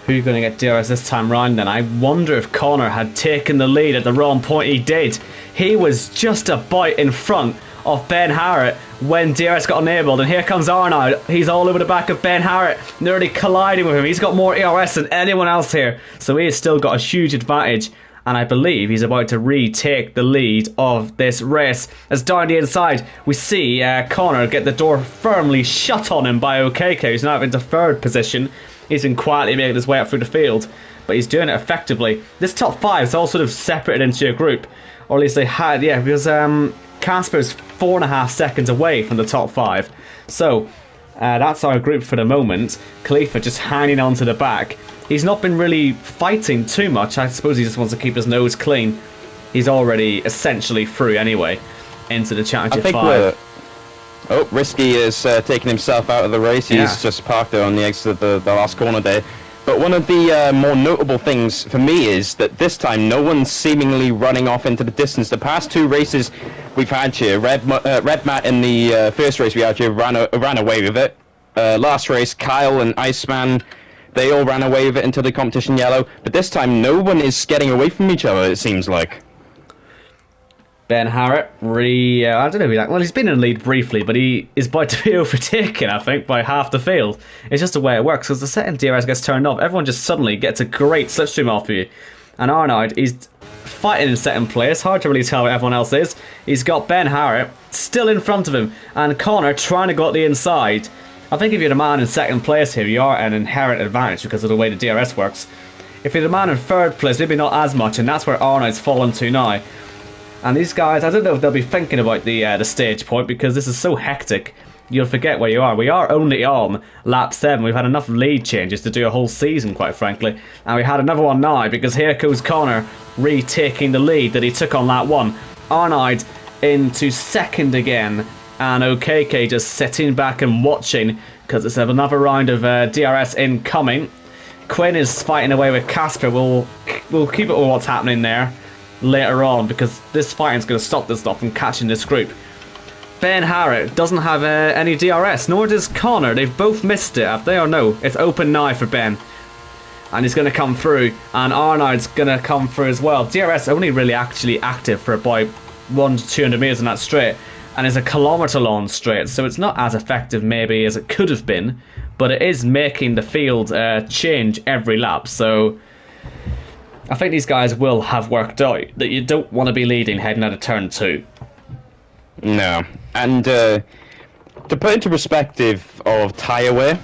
Speaker 1: Who are you going to get DRS this time round then? I wonder if Connor had taken the lead at the wrong point. He did. He was just a bite in front of Ben Harrett when DRS got enabled, and here comes Arnaud. He's all over the back of Ben Harrett, nearly colliding with him. He's got more ERS than anyone else here, so he has still got a huge advantage, and I believe he's about to retake the lead of this race. As down the inside, we see Connor get the door firmly shut on him by OKK, who's now into third position. He's been quietly making his way up through the field, but he's doing it effectively. This top five is all sort of separated into a group, or at least they had, yeah, because Casper's 4.5 seconds away from the top five. So that's our group for the moment. Khalifa just hanging on to the back. He's not been really fighting too much. I suppose he just wants to keep his nose clean. He's already essentially through anyway into the championship five.
Speaker 2: Oh, Risky is taking himself out of the race. He's just parked there on the exit of the last corner there. But one of the more notable things for me is that this time no one's seemingly running off into the distance. The past two races we've had here, Red Matt in the first race we had here ran away with it. Last race, Kyle and Iceman, they all ran away with it until the competition yellow. But this time no one is getting away from each other, it seems like.
Speaker 1: Ben Harrett, I don't know, well, he's been in the lead briefly, but he is about to be overtaken, I think, by half the field. It's just the way it works, because the second DRS gets turned off, everyone just suddenly gets a great slipstream off of you. And Arnaud, he's fighting in second place, hard to really tell where everyone else is. He's got Ben Harrett still in front of him, and Connor trying to go at the inside. I think if you're the man in second place here, you are at an inherent advantage because of the way the DRS works. If you're the man in third place, maybe not as much, and that's where Arnaud's fallen to now. And these guys, I don't know if they'll be thinking about the stage point, because this is so hectic, you'll forget where you are. We are only on lap 7. We've had enough lead changes to do a whole season, quite frankly. And we had another one now, because here goes Connor retaking the lead that he took on lap 1. Arnaud into second again, and OKK just sitting back and watching, because it's another round of DRS incoming. Quinn is fighting away with Casper. We'll keep it with what's happening there later on, because this fighting's going to stop this lot from catching this group. Ben Harrett doesn't have any DRS, nor does Connor. They've both missed it, have they? Or no? It's open now for Ben. And he's going to come through, and Arnaud's going to come through as well. DRS only really actually active for about 100 to 200 metres in that straight, and it's a kilometre-long straight, so it's not as effective maybe as it could have been, but it is making the field change every lap, so I think these guys will have worked out that you don't want to be leading heading out of turn 2.
Speaker 2: No. And to put into perspective of tyre wear,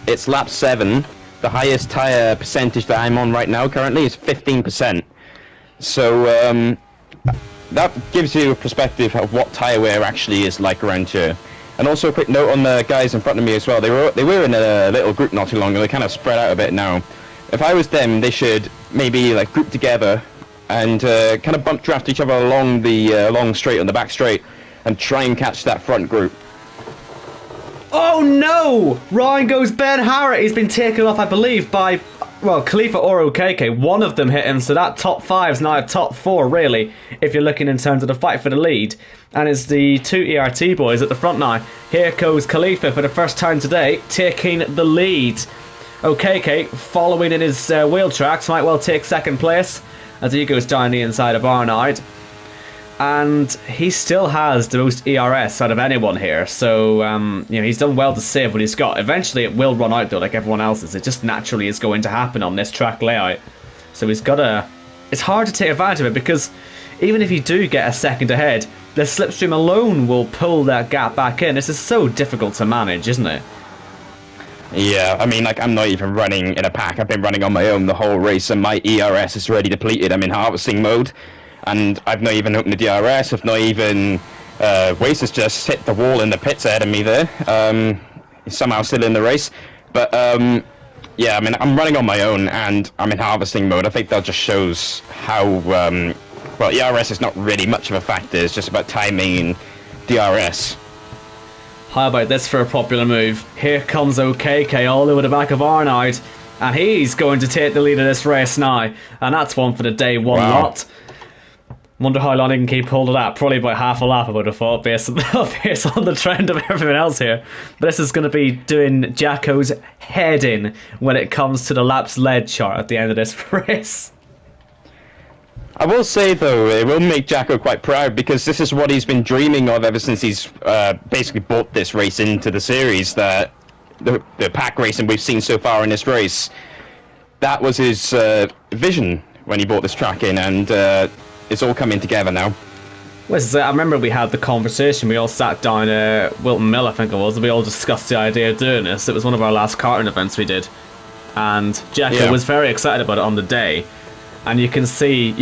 Speaker 2: it's lap 7. The highest tyre percentage that I'm on right now currently is 15%. So that gives you a perspective of what tyre wear actually is like around here. And also a quick note on the guys in front of me as well. They were in a little group not too long ago. They kind of spread out a bit now. If I was them, they should maybe like group together and kind of bump draft each other along the long straight on the back straight and try and catch that front group.
Speaker 1: Oh no! Ryan goes Ben Harrett. He's been taken off, I believe, by, well, Khalifa or OKK. One of them hit him, so that top 5's now a top 4, really, if you're looking in terms of the fight for the lead. And it's the two ERT boys at the front now. Here goes Khalifa for the first time today, taking the lead. OKK following in his wheel tracks, might well take second place as he goes down the inside of Arnaud. And he still has the most ERS out of anyone here, so you know, he's done well to save what he's got. Eventually it will run out though, like everyone else's. It just naturally is going to happen on this track layout. So he's got to... It's hard to take advantage of it, because even if you do get a second ahead, the slipstream alone will pull that gap back in. This is so difficult to manage, isn't it?
Speaker 2: Yeah, I mean, like, I'm not even running in a pack. I've been running on my own the whole race, and my ERS is already depleted. I'm in harvesting mode, and I've not even opened the DRS. I've not even... Wace has just hit the wall in the pits ahead of me there. He's somehow still in the race. But, yeah, I mean, I'm running on my own, and I'm in harvesting mode. I think that just shows how... well, ERS is not really much of a factor. It's just about timing and DRS.
Speaker 1: How about this for a popular move? Here comes OKK all over the back of Arnaud, and he's going to take the lead of this race now. And that's one for the day one lot. Wonder how long he can keep hold of that. Probably about half a lap, I would have thought, based on the trend of everything else here. But this is going to be doing Jacko's head in when it comes to the laps led chart at the end of this race.
Speaker 2: I will say, though, it will make Jacko quite proud, because this is what he's been dreaming of ever since he's basically brought this race into the series, that the pack racing we've seen so far in this race. That was his vision when he brought this track in, and it's all coming together now.
Speaker 1: Well, I remember we had the conversation. We all sat down at Wilton Mill, I think it was, and we all discussed the idea of doing this. It was one of our last karting events we did, and Jacko was very excited about it on the day. And you can see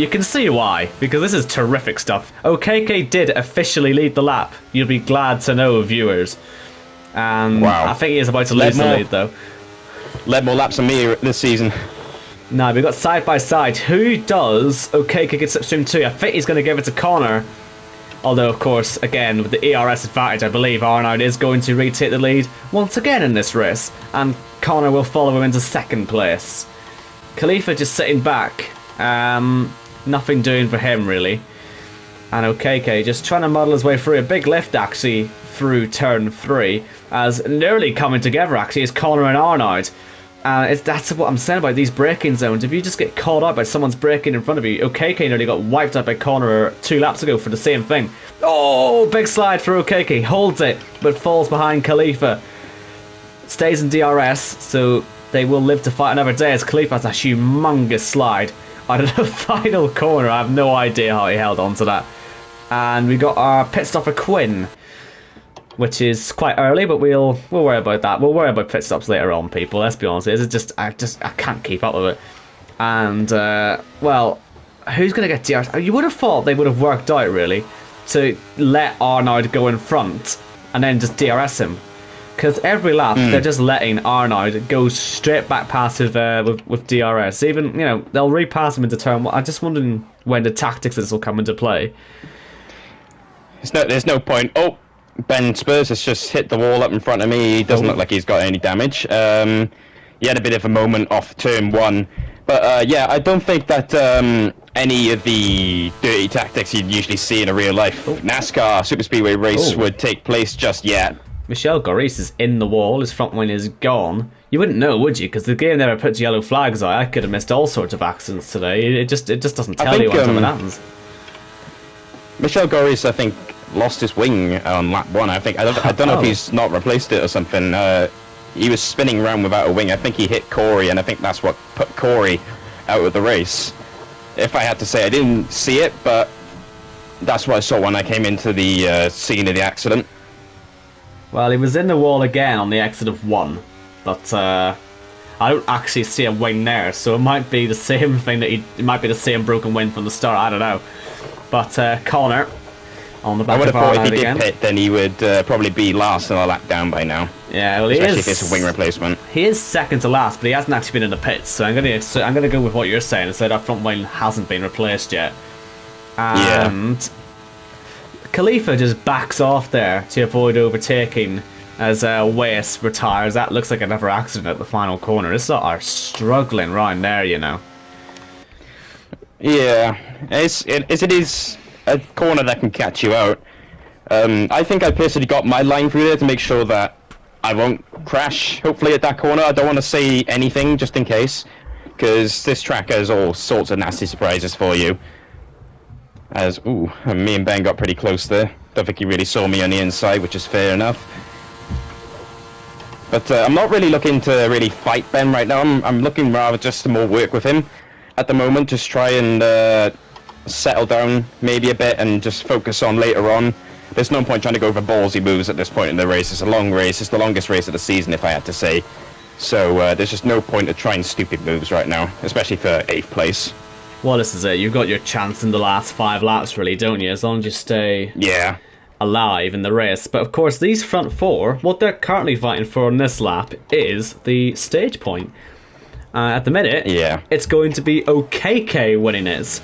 Speaker 1: why, because this is terrific stuff. OKK did officially lead the lap. You'll be glad to know, viewers. And wow. I think he is about to lose the lead, though.
Speaker 2: Led more laps than me this season.
Speaker 1: Now, we've got side by side. Who does OKK get slipstream to? I think he's going to give it to Connor. Although, of course, again, with the ERS advantage, I believe Arnoud is going to retake the lead once again in this race. And Connor will follow him into second place. Khalifa just sitting back. Nothing doing for him, really. And OKK just trying to muddle his way through a big lift, actually, through turn 3. As nearly coming together, actually, is Connor and Arnoud. That's what I'm saying about these braking zones. If you just get caught out by someone's braking in front of you, OKK nearly got wiped out by Connor 2 laps ago for the same thing. Oh, big slide for OKK. Holds it, but falls behind Khalifa. Stays in DRS, so they will live to fight another day, as Khalifa has a humongous slide out of the final corner. I have no idea how he held on to that. And we got our pit stopper Quinn, which is quite early, but we'll worry about that. We'll worry about pit stops later on, people. Let's be honest. It's just I can't keep up with it. And well, who's gonna get DRS? You would have thought they would have worked out really to let Arnoud go in front and then just DRS him, because every lap they're just letting Arnoud go straight back past with DRS. Even, you know, they'll repass him into turn 1. I'm just wondering when the tactics of this will come into play.
Speaker 2: There's no point. Oh, Ben Spurs has just hit the wall up in front of me. He doesn't look like he's got any damage. He had a bit of a moment off turn 1. But yeah, I don't think that any of the dirty tactics you'd usually see in a real life NASCAR Super Speedway race would take place just yet.
Speaker 1: Michel Goris is in the wall. His front wing is gone. You wouldn't know, would you? Because the game never puts yellow flags out. I could have missed all sorts of accidents today. It just doesn't tell you what happens.
Speaker 2: Michel Goris, I think, lost his wing on lap 1. I don't know if he's not replaced it or something. He was spinning around without a wing. I think he hit Corey, and I think that's what put Corey out of the race. If I had to say, I didn't see it, but that's what I saw when I came into the scene of the accident.
Speaker 1: Well, he was in the wall again on the exit of 1, but I don't actually see a wing there, so it might be the same thing that it might be the same broken wing from the start. I don't know. But Connor on the back of Arnoud again. I would have thought if he did pit,
Speaker 2: then he would probably be last and a lap down by now.
Speaker 1: Yeah, well, he
Speaker 2: especially
Speaker 1: is.
Speaker 2: If it's a wing replacement.
Speaker 1: He is second to last, but he hasn't actually been in the pits. So I'm gonna go with what you're saying and say that front wing hasn't been replaced yet. And Khalifa just backs off there to avoid overtaking as Weiss retires. That looks like another accident at the final corner. This are struggling round there, you know.
Speaker 2: Yeah, it is a corner that can catch you out. I think I personally got my line through there to make sure that I won't crash, hopefully, at that corner. I don't want to say anything, just in case, because this track has all sorts of nasty surprises for you. As, me and Ben got pretty close there. Don't think he really saw me on the inside, which is fair enough. But I'm not really looking to really fight Ben right now. I'm looking rather just to more work with him at the moment. Just try and settle down maybe a bit and just focus on later on. There's no point trying to go for ballsy moves at this point in the race. It's a long race. It's the longest race of the season, if I had to say. So there's just no point of trying stupid moves right now, especially for 8th place.
Speaker 1: Well, this is it. You've got your chance in the last 5 laps, really, don't you? As long as you stay alive in the race. But, of course, these front 4, what they're currently fighting for in this lap is the stage point. At the minute, it's going to be OKK winning it,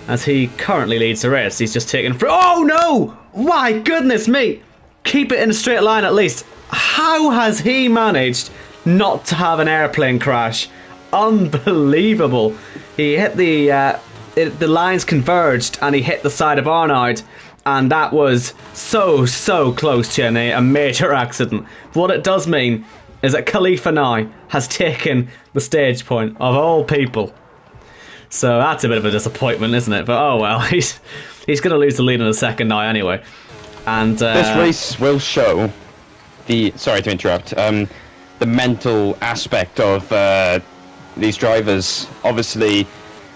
Speaker 1: as he currently leads the race. He's just taken for... Oh, no! My goodness me! Keep it in a straight line, at least. How has he managed not to have an airplane crash? Unbelievable. He hit the the lines converged and he hit the side of Arnaud, and that was so close to a major accident. What it does mean is that Khalifa now has taken the stage point of all people. So that's a bit of a disappointment, isn't it? But oh well, he's going to lose the lead in a second now anyway. And
Speaker 2: this race will show sorry to interrupt, the mental aspect of these drivers. Obviously,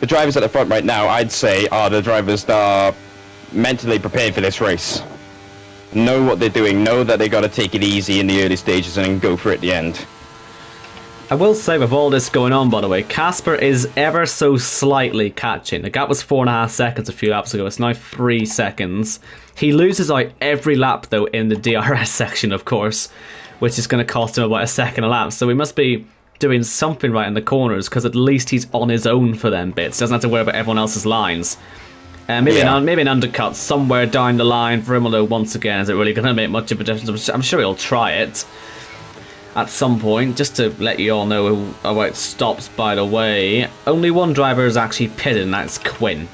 Speaker 2: the drivers at the front right now, I'd say, are the drivers that are mentally prepared for this race. Know what they're doing, know that they got to take it easy in the early stages and then go for it at the end.
Speaker 1: I will say, with all this going on, by the way, Casper is ever so slightly catching. The gap was 4.5 seconds a few laps ago. It's now 3 seconds. He loses out every lap, though, in the DRS section, of course, which is going to cost him about a second a lap. So he must be doing something right in the corners, because at least he's on his own for them bits. Doesn't have to worry about everyone else's lines. Maybe an undercut somewhere down the line for him, although once again, is it really going to make much of a difference? I'm sure he'll try it at some point. Just to let you all know about stops, by the way, only one driver is actually pitted, and that's Quinn.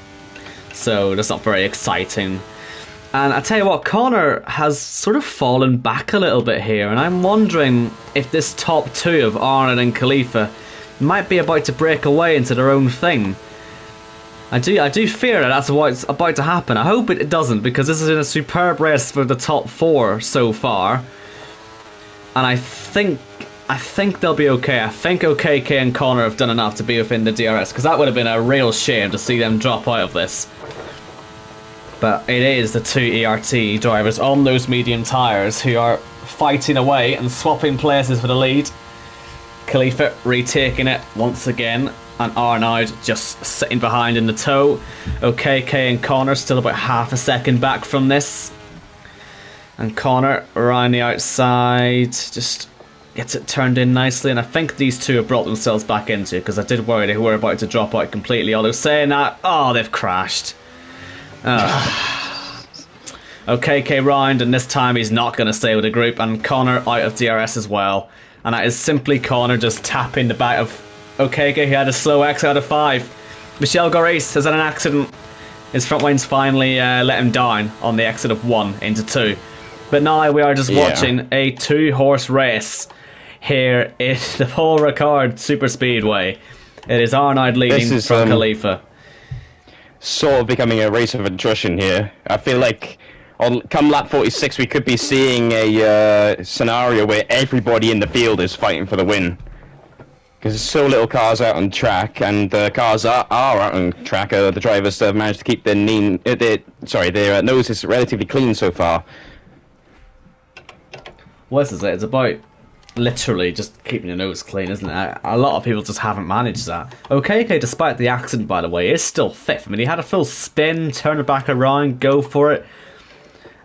Speaker 1: So that's not very exciting. And I tell you what, Connor has sort of fallen back a little bit here, and I'm wondering if this top two of Arnold and Khalifa might be about to break away into their own thing. I do fear that that's what's about to happen. I hope it doesn't, because this is a superb race for the top four so far. And I think they'll be okay. I think OKK and Connor have done enough to be within the DRS, because that would have been a real shame to see them drop out of this. But it is the two ERT drivers on those medium tyres who are fighting away and swapping places for the lead. Khalifa retaking it once again, and Arnaud just sitting behind in the tow. OKK and Connor still about half a second back from this. And Connor around the outside just gets it turned in nicely, and I think these two have brought themselves back into it, because I did worry they were about to drop out completely. Although saying that, oh, they've crashed. OKK round, and this time he's not going to stay with the group, and Connor out of DRS as well. And that is simply Connor just tapping the back of OKK. He had a slow exit out of 5. Michel Goris has had an accident. His front wings finally let him down on the exit of 1 into 2. But now we are just watching a 2-horse race here in the Paul Ricard Super Speedway. It is Arnaud leading from Khalifa.
Speaker 2: Sort of becoming a race of attrition here. I feel like come lap 46 we could be seeing a scenario where everybody in the field is fighting for the win. Because there's so little cars out on track, and the cars are out on track. The drivers have managed to keep their noses relatively clean so far.
Speaker 1: Well, this is it. It's about literally just keeping your nose clean, isn't it? A lot of people just haven't managed that. OKK, despite the accident, by the way, is still 5th. I mean, he had a full spin, turn it back around, go for it,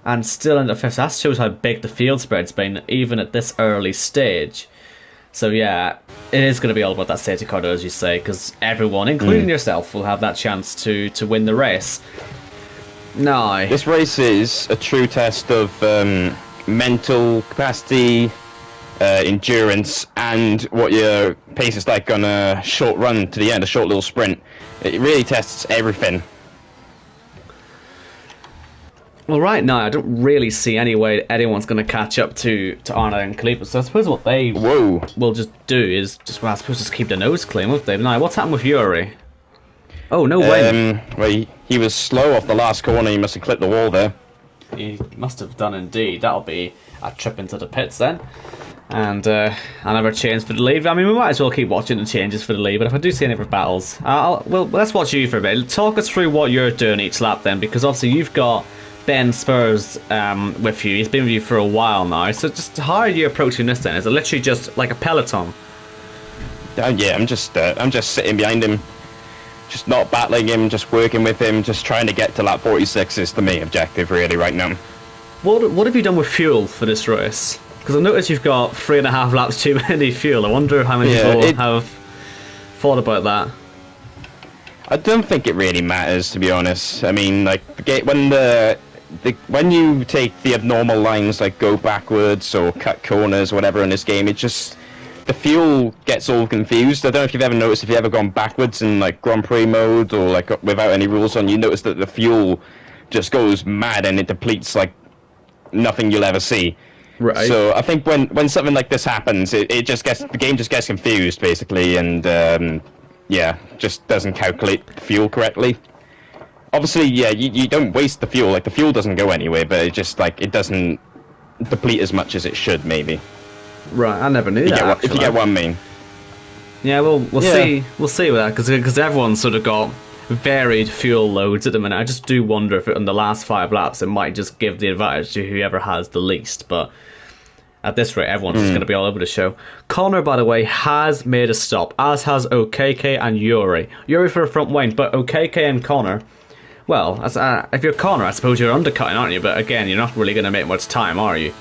Speaker 1: and still in the 5th. That shows how big the field spread's been, even at this early stage. So yeah, it is going to be all about that safety car, as you say, because everyone, including yourself, will have that chance to win the race. No.
Speaker 2: This race is a true test of mental capacity, endurance, and what your pace is like on a short run to the end, a short little sprint. It really tests everything.
Speaker 1: Well, right now, I don't really see any way anyone's going to catch up to Arnaud and Khalifa, so I suppose what they will just do is just keep their nose clean, won't they? Now, what's happened with Yuri? Oh, no way.
Speaker 2: Well, he was slow off the last corner. He must have clipped the wall there.
Speaker 1: He must have done indeed. That'll be a trip into the pits then. And another change for the lead. I mean, we might as well keep watching the changes for the lead, but if I do see any other battles, let's watch you for a bit. Talk us through what you're doing each lap then, because obviously you've got Ben Spurs with you. He's been with you for a while now. So just how are you approaching this then? Is it literally just like a peloton?
Speaker 2: Yeah, I'm just sitting behind him, just not battling him, just working with him, just trying to get to lap 46 is the main objective really right now.
Speaker 1: What have you done with fuel for this race? Because I noticed you've got 3.5 laps too many fuel. I wonder how many people have thought about that.
Speaker 2: I don't think it really matters, to be honest. I mean, like when you take the abnormal lines like go backwards or cut corners or whatever in this game, it just the fuel gets all confused. I don't know if you've ever noticed, if you've ever gone backwards in like Grand Prix mode or like without any rules on, you notice that the fuel just goes mad and it depletes like nothing you'll ever see.
Speaker 1: Right.
Speaker 2: So I think when something like this happens, the game just gets confused basically, and yeah, just doesn't calculate the fuel correctly. Obviously, yeah, you don't waste the fuel. Like the fuel doesn't go anywhere, but it just like it doesn't deplete as much as it should, maybe.
Speaker 1: Right, I never knew that.
Speaker 2: If you get what I mean.
Speaker 1: Yeah, we'll see. We'll see with that because everyone's sort of got varied fuel loads at the minute. I just do wonder if in the last 5 laps it might just give the advantage to whoever has the least. But at this rate, everyone's just going to be all over the show. Connor, by the way, has made a stop, as has OKK and Yuri. Yuri for a front wing, but OKK and Connor. Well, if you're Connor, I suppose you're undercutting, aren't you? But again, you're not really going to make much time, are you?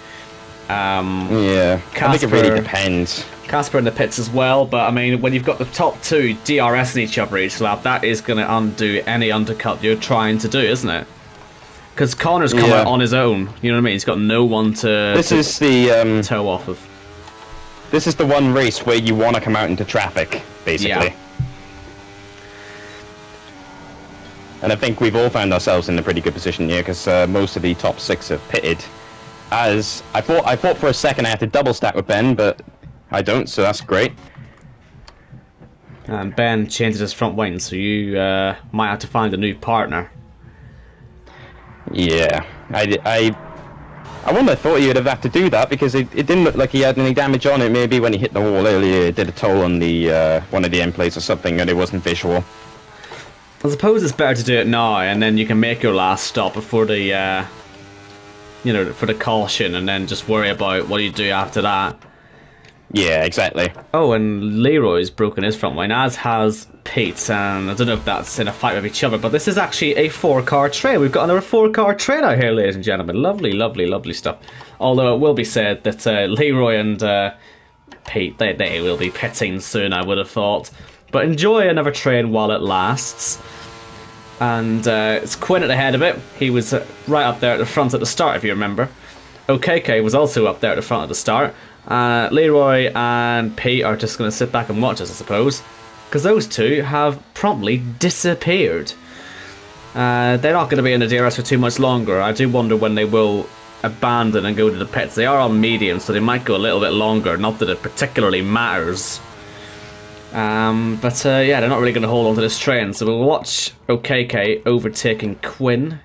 Speaker 2: Yeah, I think it really depends.
Speaker 1: Casper in the pits as well, but I mean, when you've got the top two DRSing each other each lap, that is going to undo any undercut you're trying to do, isn't it? Because Connor's come out on his own, you know what I mean? He's got no one to toe off of.
Speaker 2: This is the one race where you want to come out into traffic, basically.
Speaker 1: Yeah.
Speaker 2: And I think we've all found ourselves in a pretty good position here, because most of the top 6 have pitted. As I thought for a second I had to double stack with Ben, but I don't, so that's great.
Speaker 1: And Ben changes his front wing, so you might have to find a new partner.
Speaker 2: Yeah, I wouldn't have thought you'd have had to do that, because it didn't look like he had any damage on it. Maybe when he hit the wall earlier, it did a toll on the one of the end plates or something, and it wasn't visual.
Speaker 1: I suppose it's better to do it now, and then you can make your last stop before the, for the caution, and then just worry about what you do after that.
Speaker 2: Yeah, exactly.
Speaker 1: Oh, and Leroy's broken his front wing, as has Pete, and I don't know if that's in a fight with each other, but this is actually a 4-car trail. We've got another 4-car trail out here, ladies and gentlemen. Lovely, lovely, lovely stuff. Although it will be said that Leroy and Pete, they will be pitting soon, I would have thought. But enjoy another train while it lasts. And it's Quinn at the head of it. He was right up there at the front at the start, if you remember. OKK was also up there at the front at the start. Leroy and Pete are just going to sit back and watch us, I suppose. Because those two have promptly disappeared. They're not going to be in the DRS for too much longer. I do wonder when they will abandon and go to the pits. They are on medium, so they might go a little bit longer. Not that it particularly matters. But yeah, they're not really going to hold on to this train. So we'll watch OKK overtaking Quinn.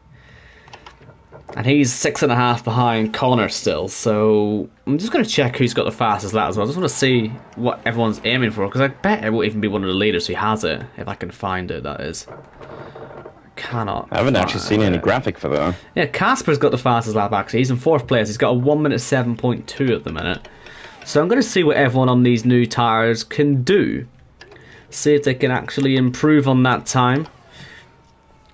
Speaker 1: And he's 6.5 behind Connor still. So I'm just going to check who's got the fastest lap as well. I just want to see what everyone's aiming for. Because I bet it will even be one of the leaders who has it. If I can find it, that is. Cannot.
Speaker 2: I haven't actually seen any graphic for that.
Speaker 1: Yeah, Casper's got the fastest lap actually. He's in 4th place. He's got a 1 minute 7.2 at the minute. So I'm going to see what everyone on these new tyres can do. See if they can actually improve on that time.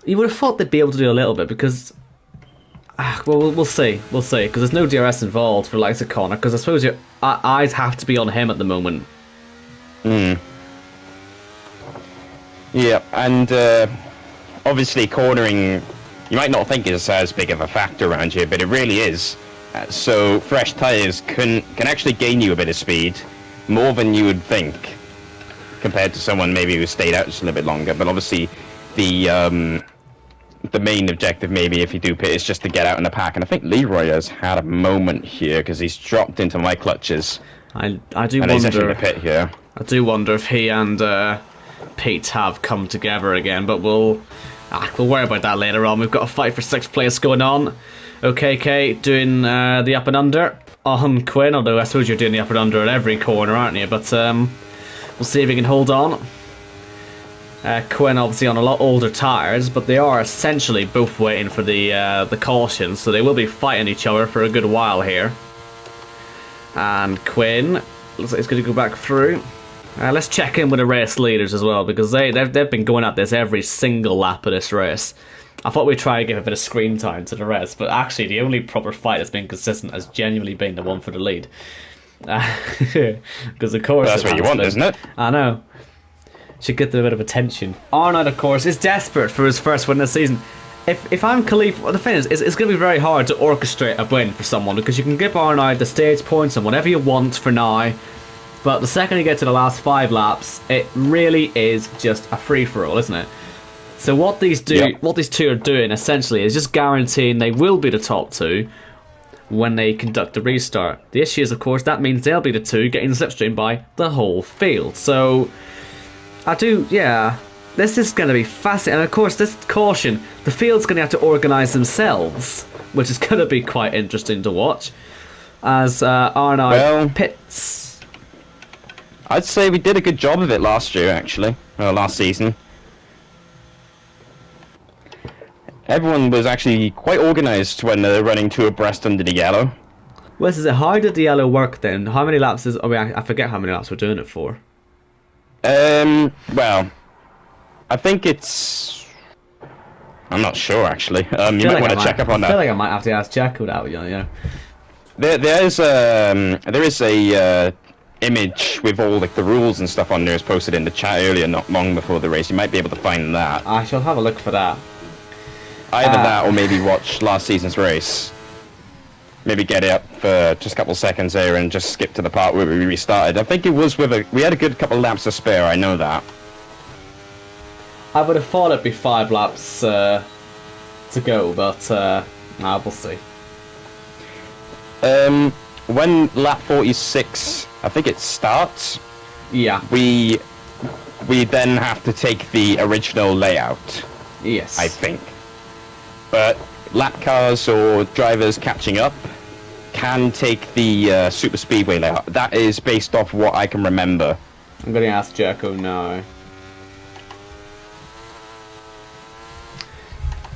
Speaker 1: You would have thought they'd be able to do a little bit because... well, we'll see. We'll see. Because there's no DRS involved for likes of Connor. Because I suppose your eyes have to be on him at the moment.
Speaker 2: Yeah, and obviously cornering, you might not think is as big of a factor around here, but it really is. So fresh tyres can actually gain you a bit of speed, more than you would think, compared to someone maybe who stayed out just a little bit longer. But obviously the main objective maybe if you do pit is just to get out in the pack, and I think Leroy has had a moment here because he's dropped into my clutches.
Speaker 1: I do
Speaker 2: and
Speaker 1: wonder.
Speaker 2: He's actually in the pit here.
Speaker 1: I do wonder if he and Pete have come together again, but we'll worry about that later on. We've got a fight for 6th place going on. OKK doing the up and under on Quinn, although I suppose you're doing the up and under at every corner, aren't you? But we'll see if he can hold on. Quinn obviously on a lot older tyres, but they are essentially both waiting for the caution, so they will be fighting each other for a good while here. And Quinn looks like he's going to go back through. Let's check in with the race leaders as well, because they've been going at this every single lap of this race. I thought we'd try and give a bit of screen time to the rest, but actually the only proper fight that's been consistent has genuinely been the one for the lead. Because of course
Speaker 2: that's what you want, isn't it?
Speaker 1: I know. Should get a bit of attention. Arnold, of course, is desperate for his first win this season. If I'm Khalif, well, the thing is, it's going to be very hard to orchestrate a win for someone, because you can give Arnold the stage points and whatever you want for now, But the second you get to the last 5 laps, it really is just a free-for-all, isn't it? So what these two are doing essentially is just guaranteeing they will be the top 2 when they conduct the restart. The issue is, of course, that means they'll be the 2 getting slipstreamed by the whole field. So this is going to be fascinating. And of course, this caution, the field's going to have to organise themselves, which is going to be quite interesting to watch. As Arnaud pits.
Speaker 2: I'd say we did a good job of it last year, actually. Last season. Everyone was actually quite organised when they were running 2 abreast under the yellow.
Speaker 1: Well, how did the yellow work then? How many laps is... I forget how many laps we're doing it for.
Speaker 2: Well, I think it's... I'm not sure, actually. You might want to check up on that.
Speaker 1: I feel like I might have to ask Jacko that, you know.
Speaker 2: There is a image with all like the rules and stuff on there is posted in the chat earlier, not long before the race. You might be able to find that.
Speaker 1: I shall have a look for that.
Speaker 2: Either that or maybe watch last season's race. Maybe get it up for just a couple seconds there and just skip to the part where we restarted. I think it was we had a good couple laps to spare, I know that.
Speaker 1: I would have thought it'd be 5 laps to go, but we'll see.
Speaker 2: When lap 46, I think it starts.
Speaker 1: Yeah.
Speaker 2: We then have to take the original layout.
Speaker 1: Yes.
Speaker 2: I think. But lap cars or drivers catching up can take the super speedway layout. That is based off what I can remember.
Speaker 1: I'm going to ask Jacko now.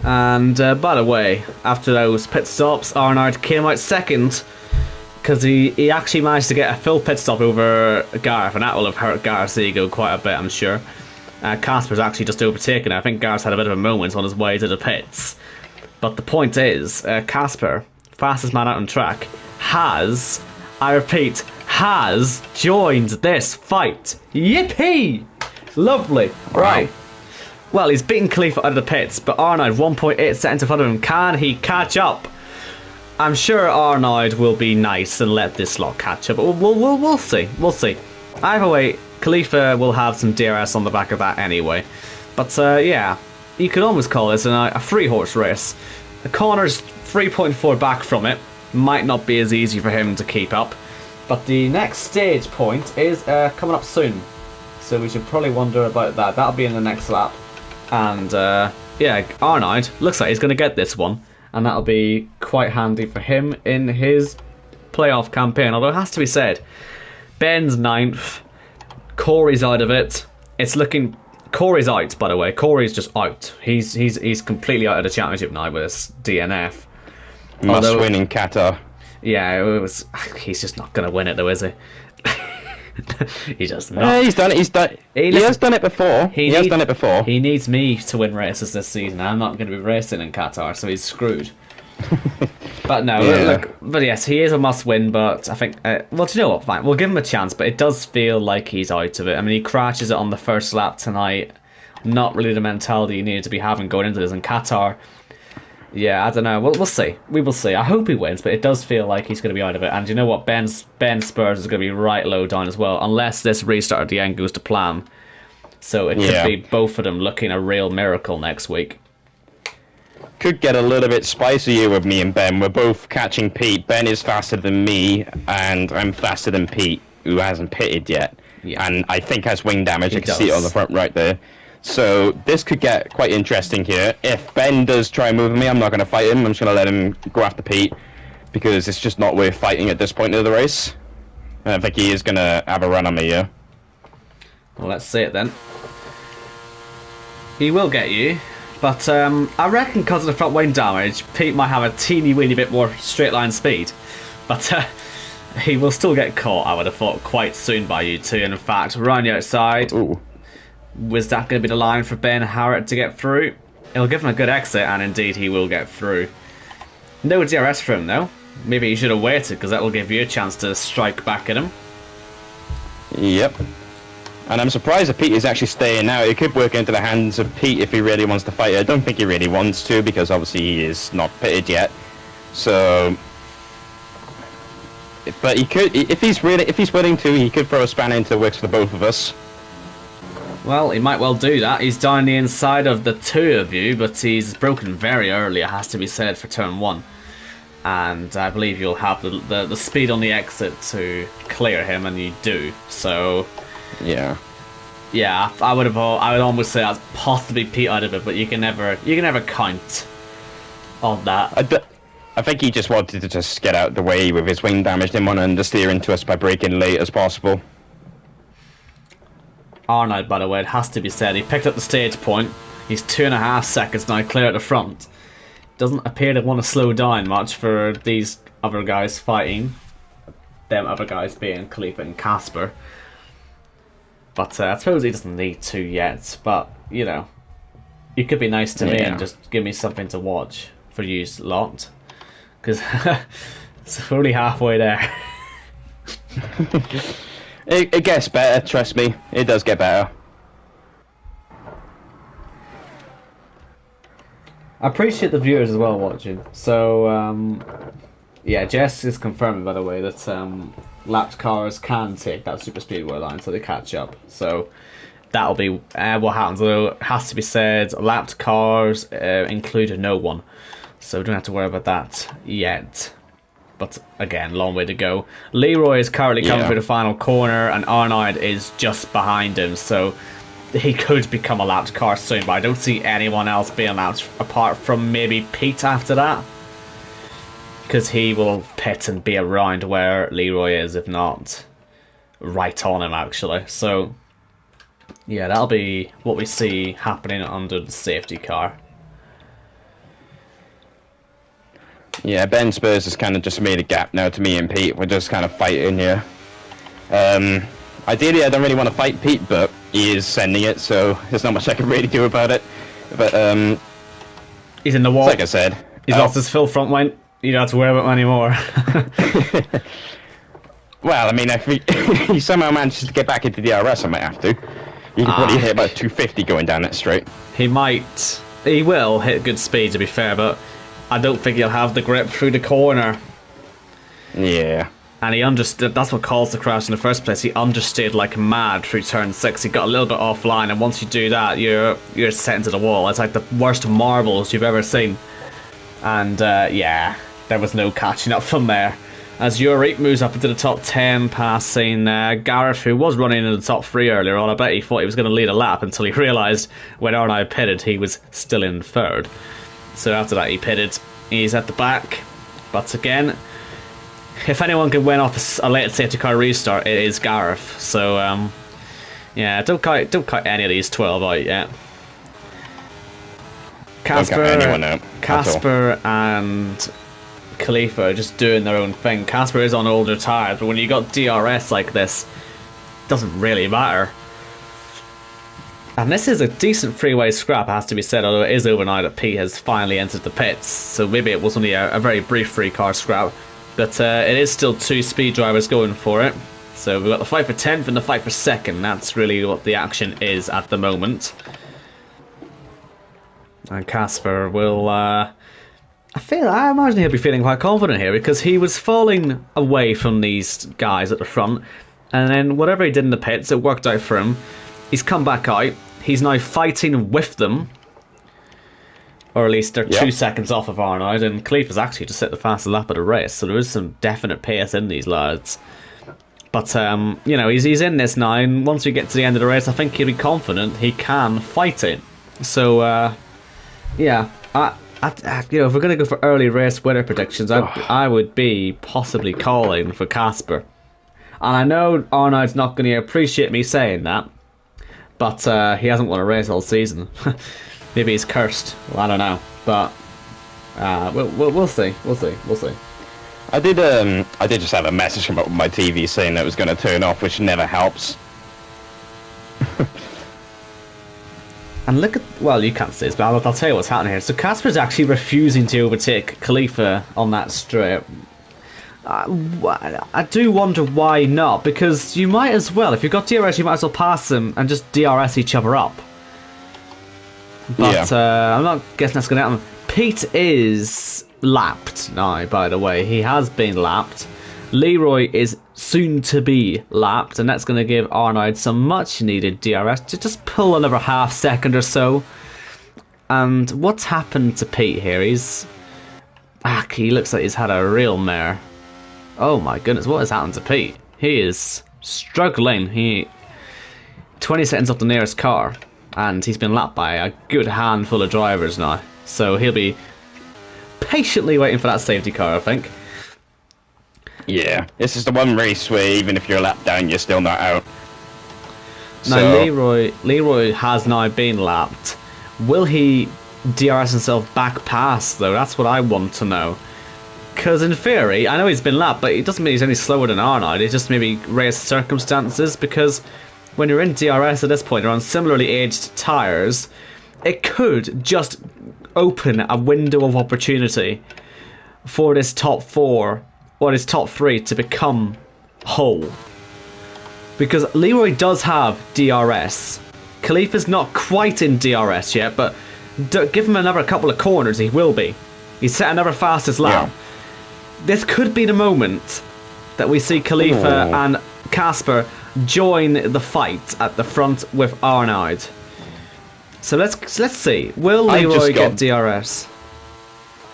Speaker 1: And by the way, after those pit stops, Arnaud came out second because he actually managed to get a full pit stop over Gareth, and that will have hurt Gareth's ego quite a bit, I'm sure. Casper's actually just overtaken. I think Gareth's had a bit of a moment on his way to the pits. But the point is, Casper, fastest man out on track, has, I repeat, has joined this fight. Yippee! Lovely.
Speaker 2: Wow.
Speaker 1: Right. Well, he's beaten Khalifa out of the pits, but Arnaud 1.8 seconds in front of him. Can he catch up? I'm sure Arnaud will be nice and let this lot catch up. But we'll see. We'll see. Either way, Khalifa will have some DRS on the back of that anyway. But yeah, you could almost call this a 3-horse race. The corner's 3.4 back from it. Might not be as easy for him to keep up. But the next stage point is coming up soon. So we should probably wonder about that. That'll be in the next lap. And yeah, Arnaud looks like he's going to get this one. And that'll be quite handy for him in his playoff campaign. Although it has to be said, Ben's 9th. Corey's out of it. It's looking... Corey's out, by the way. Corey's just out. He's completely out of the championship now with this DNF.
Speaker 2: Must win in Qatar.
Speaker 1: Yeah, it was... He's just not going to win it, though, is he? He just not.
Speaker 2: He's done it. He has done it before. He has done it before.
Speaker 1: He needs me to win races this season. I'm not going to be racing in Qatar, so he's screwed. But no, look. But yes, he is a must-win. But I think, well, do you know what? Fine, we'll give him a chance. But it does feel like he's out of it. I mean, he crashes it on the first lap tonight. Not really the mentality he needed to be having going into this in Qatar. Yeah, I don't know. We'll see. We will see. I hope he wins, but it does feel like he's going to be out of it. And you know what? Ben Spurs is going to be right low down as well, unless this restart at the end goes to plan. So it could be both of them looking a real miracle next week.
Speaker 2: Could get a little bit spicier with me and Ben. We're both catching Pete. Ben is faster than me, and I'm faster than Pete, who hasn't pitted yet. Yeah. And I think has wing damage. I can see it on the front right there. So this could get quite interesting here. If Ben does try and move me, I'm not going to fight him. I'm just going to let him go after Pete, because it's just not worth fighting at this point of the race. I think he is going to have a run on me here.
Speaker 1: Well, let's see it then. He will get you, but I reckon because of the front wing damage, Pete might have a teeny weeny bit more straight line speed. But he will still get caught, I would have thought, quite soon by you two. And in fact, around the outside...
Speaker 2: Ooh.
Speaker 1: Was that going to be the line for Ben Harrett to get through? It'll give him a good exit, and indeed he will get through. No DRS for him, though. Maybe he should have waited, because that will give you a chance to strike back at him.
Speaker 2: Yep. And I'm surprised that Pete is actually staying now. It could work into the hands of Pete if he really wants to fight. I don't think he really wants to, because obviously he is not pitted yet. So... But he could, if he's willing to, he could throw a spanner into the works for the both of us.
Speaker 1: Well, he might well do that. He's down the inside of the two of you, but he's broken very early, it has to be said, for turn 1. And I believe you'll have the speed on the exit to clear him, and you do. So,
Speaker 2: yeah,
Speaker 1: I would almost say that's possibly Pete out of it, but you can never count on that.
Speaker 2: I think he just wanted to just get out of the way with his wing damage. Didn't want to understeer into us by breaking late as possible.
Speaker 1: Arnold, by the way, it has to be said, he picked up the stage point. He's 2.5 seconds now clear at the front. Doesn't appear to want to slow down much for these other guys fighting. Them other guys being Khalifa and Casper. But I suppose he doesn't need to yet. But, you know, you could be nice to me and just give me something to watch for you lot. Because it's only halfway there.
Speaker 2: It gets better, trust me. It does get better.
Speaker 1: I appreciate the viewers as well watching. So, yeah, Jess is confirming, by the way, that lapped cars can take that super speedway line so they catch up. So that'll be what happens. Although it has to be said, lapped cars included no one. So we don't have to worry about that yet. But again, long way to go. Leroy is currently coming through the final corner, and Arnold is just behind him. So he could become a lapped car soon, but I don't see anyone else being lapped apart from maybe Pete after that. Because he will pit and be around where Leroy is, if not right on him, actually. So, yeah, that'll be what we see happening under the safety car.
Speaker 2: Yeah, Ben Spurs has kind of just made a gap now to me and Pete. We're just kind of fighting here. Ideally, I don't really want to fight Pete, but he is sending it, so there's not much I can really do about it. But
Speaker 1: he's in the wall.
Speaker 2: Like I said,
Speaker 1: he's lost his full front line. You don't have to worry about him anymore.
Speaker 2: Well, I mean, if he somehow manages to get back into DRS, I might have to. You can probably hit about 250 going down that straight.
Speaker 1: He might. He will hit good speed, to be fair, but I don't think he'll have the grip through the corner.
Speaker 2: Yeah.
Speaker 1: And he understood, that's what caused the crash in the first place. He understeered like mad through turn 6. He got a little bit offline, and once you do that, you're set into the wall. It's like the worst marbles you've ever seen. And yeah, there was no catching up from there. As Yuri moves up into the top 10, passing Gareth, who was running in the top 3 earlier on. I bet he thought he was going to lead a lap until he realised when Arnold pitted, he was still in 3rd. So after that, he pitted. He's at the back. But again, if anyone can win off a late safety car restart, it is Gareth. So yeah, don't cut any of these 12 out yet. Casper and Khalifa are just doing their own thing. Casper is on older tires, but when you got DRS like this, it doesn't really matter. And this is a decent freeway scrap, has to be said, although it is over now that Pete has finally entered the pits. So maybe it was only a very brief free car scrap. But it is still 2 speed drivers going for it. So we've got the fight for 10th and the fight for 2nd. That's really what the action is at the moment. And Casper will... I imagine he'll be feeling quite confident here, because he was falling away from these guys at the front. And then whatever he did in the pits, it worked out for him. He's come back out. He's now fighting with them. Or at least they're 2 seconds off of Arnold. And Khalifa's actually just hit the fastest lap of the race. So there is some definite pace in these lads. But, you know, he's in this now. And once we get to the end of the race, I think he'll be confident he can fight it. So, yeah. You know, if we're going to go for early race winner predictions, I would be possibly calling for Casper. And I know Arnold's not going to appreciate me saying that. But he hasn't won a race all season. Maybe he's cursed. Well, I don't know. But we'll see. We'll see.
Speaker 2: I did just have a message come up with my TV saying that it was going to turn off, which never helps.
Speaker 1: And look at... Well, you can't see this, but I'll tell you what's happening here. So Casper's actually refusing to overtake Khalifa on that straight. I do wonder why not, because you might as well. If you've got DRS, you might as well pass them and just DRS each other up. But I'm not guessing that's going to happen. Pete is lapped now, by the way. He has been lapped. Leroy is soon to be lapped, and that's going to give Arnold some much needed DRS to just pull another half second or so. And what's happened to Pete here? He looks like he's had a real mare. Oh my goodness, what has happened to Pete? He is struggling. 20 seconds off the nearest car, and he's been lapped by a good handful of drivers now. So he'll be patiently waiting for that safety car, I think.
Speaker 2: Yeah, this is the one race where even if you're a lap down, you're still not out.
Speaker 1: Now, Leroy has now been lapped. Will he DRS himself back past, though? That's what I want to know. Because in theory, I know he's been lapped, but it doesn't mean he's any slower than Arnold. It's just maybe race circumstances, because when you're in DRS at this point, you're on similarly aged tyres, it could just open a window of opportunity for this top 4 or this top 3 to become whole. Because Leroy does have DRS. Khalifa's not quite in DRS yet, but give him another couple of corners, he will be. He's set another fastest lap. Yeah. This could be the moment that we see Khalifa and Casper join the fight at the front with Arnold. So let's see. Will Leroy get DRS?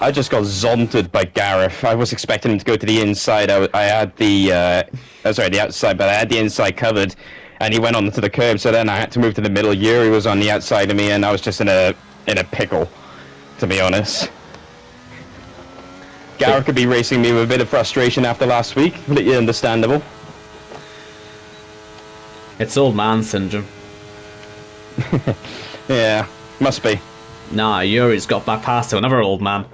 Speaker 2: I just got zonted by Gareth. I was expecting him to go to the inside. I had the outside, but I had the inside covered, and he went on to the curb. So then I had to move to the middle. Yuri was on the outside of me, and I was just in a pickle, to be honest. Gareth could be racing me with a bit of frustration after last week, completely understandable.
Speaker 1: It's old man syndrome.
Speaker 2: Yeah, must be.
Speaker 1: Nah, Yuri's got back past to another old man.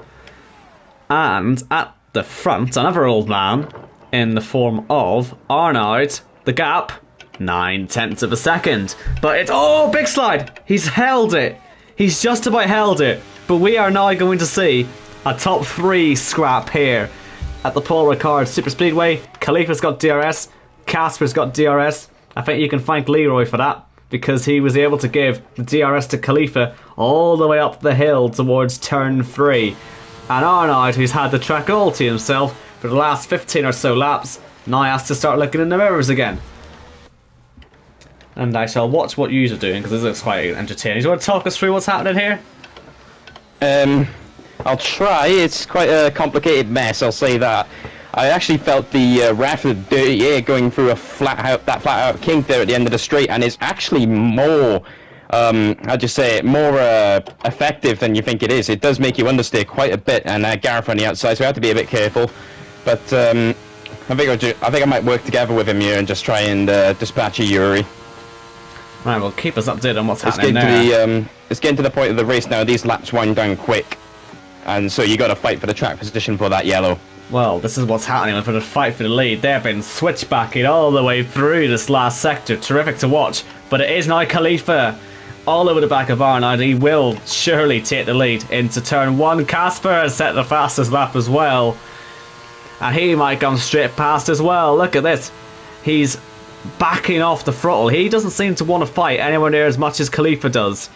Speaker 1: And at the front, another old man in the form of Arnold. The gap, 9/10 of a second. But it's, oh, big slide. He's held it. He's just about held it. But we are now going to see a top 3 scrap here at the Paul Ricard Super Speedway. Khalifa's got DRS. Casper's got DRS. I think you can thank Leroy for that, because he was able to give the DRS to Khalifa all the way up the hill towards turn 3. And Arnold, who's had the track all to himself for the last 15 or so laps, now has to start looking in the mirrors again. And I shall watch what you are doing, because this looks quite entertaining. Do you want to talk us through what's happening here?
Speaker 2: I'll try. It's quite a complicated mess, I'll say that. I actually felt the raft of dirty air going through a flat out kink there at the end of the straight, and it's actually more, how'd you say it, more effective than you think it is. It does make you understeer quite a bit, and Gareth on the outside, so I have to be a bit careful. But I think I might work together with him here and just try and dispatch a Yuri.
Speaker 1: Right, well, keep us updated on what's happening there.
Speaker 2: It's getting to the point of the race now. These laps wind down quick, and so you got to fight for the track position for that yellow.
Speaker 1: Well, this is what's happening for the fight for the lead. They've been switchbacking all the way through this last sector. Terrific to watch. But it is now Khalifa all over the back of Arnold. He will surely take the lead into turn 1. Casper has set the fastest lap as well. And he might come straight past as well. Look at this. He's backing off the throttle. He doesn't seem to want to fight anywhere near as much as Khalifa does.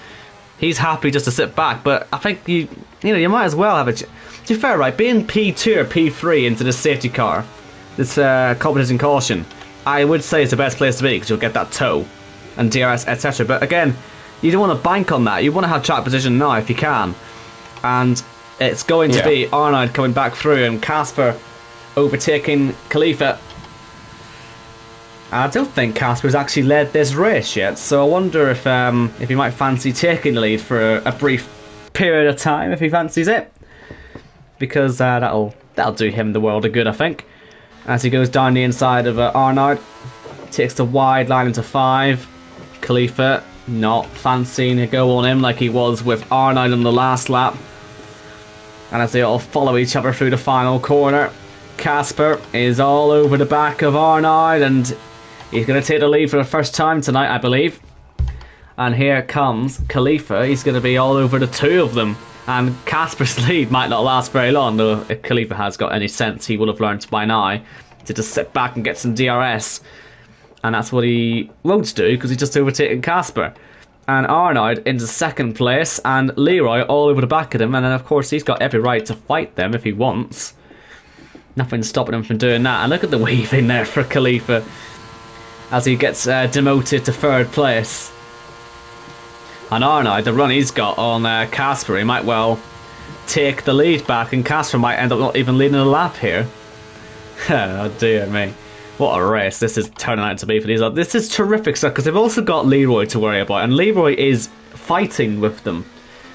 Speaker 1: He's happy just to sit back. But I think you might as well have a... To be fair, right, being P2 or P3 into this safety car, this competition caution, I would say it's the best place to be, because you'll get that tow and DRS, etc. But again, you don't want to bank on that. You want to have track position now if you can. And it's going to be Arnold coming back through and Casper overtaking Khalifa. I don't think Casper's actually led this race yet, so I wonder if he might fancy taking the lead for a brief period of time, if he fancies it. Because that'll do him the world of good, I think. As he goes down the inside of Arnold, takes the wide line into 5. Khalifa not fancying a go on him like he was with Arnold in the last lap. And as they all follow each other through the final corner, Casper is all over the back of Arnold, and he's going to take the lead for the first time tonight, I believe. And here comes Khalifa. He's going to be all over the 2 of them. And Casper's lead might not last very long, though if Khalifa has got any sense, he will have learned by now to just sit back and get some DRS. And that's what he won't do, because he's just overtaken Casper. And Arnold into 2nd place, and Leroy all over the back of him. And then, of course, he's got every right to fight them if he wants. Nothing's stopping him from doing that. And look at the weave in there for Khalifa as he gets demoted to third place. And Arnaud, the run he's got on Casper, he might well take the lead back, and Casper might end up not even leading the lap here. Oh dear me. What a race this is turning out to be for these. This is terrific stuff, because they've also got Leroy to worry about, and Leroy is fighting with them.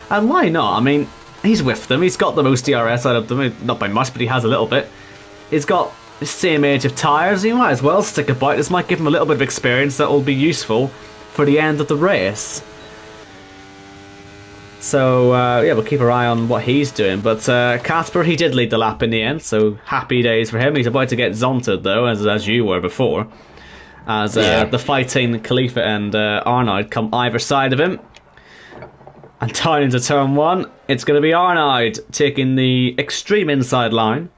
Speaker 1: And why not? I mean, he's with them. He's got the most DRS out of them. Not by much, but he has a little bit. He's got the same age of tyres. He might as well stick about. This might give him a little bit of experience that will be useful for the end of the race. So, yeah, we'll keep our eye on what he's doing. But Casper, he did lead the lap in the end, so happy days for him. He's about to get zonted, though, as you were before. As the fighting Khalifa and Arnaud come either side of him. And down into turn 1, it's going to be Arnaud taking the extreme inside line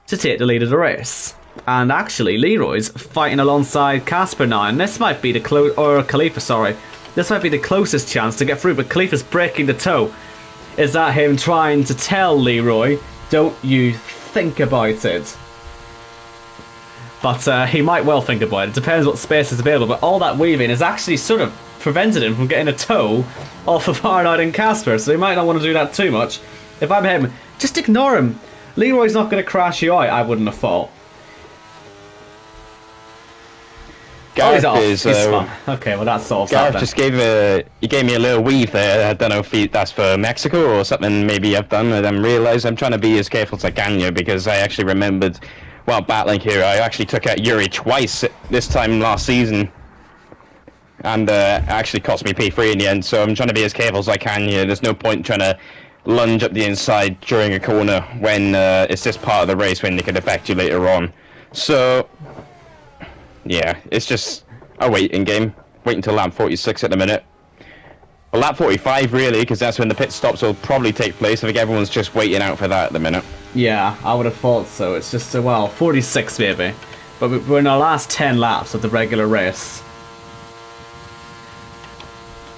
Speaker 1: to take the lead of the race. And actually, Leroy's fighting alongside Casper now, and this might be the Khalifa, sorry. This might be the closest chance to get through, but Khalifa's breaking the toe. Is that him trying to tell Leroy, don't you think about it? But he might well think about it. Depends what space is available, but all that weaving has actually sort of prevented him from getting a toe off of Arnaud and Casper, so he might not want to do that too much. If I'm him, just ignore him. Leroy's not going to crash you out, I wouldn't have thought.
Speaker 2: Gareth
Speaker 1: he's fine. Okay, well that solves
Speaker 2: Gareth
Speaker 1: that then.
Speaker 2: just gave me a little weave there. I don't know if that's for Mexico or something. Maybe I've done. I didn't realise. I'm trying to be as careful as I can here, because I actually remembered while battling here, I actually took out Yuri twice this time last season, and it actually cost me P3 in the end. So I'm trying to be as careful as I can here. There's no point trying to lunge up the inside during a corner when it's just part of the race when they could affect you later on. So yeah, it's just a waiting game. Wait until lap 46 at the minute. Well, lap 45 really, because that's when the pit stops will probably take place. I think everyone's just waiting out for that at the minute.
Speaker 1: Yeah, I would have thought so. It's just, well, 46 maybe. But we're in our last 10 laps of the regular race.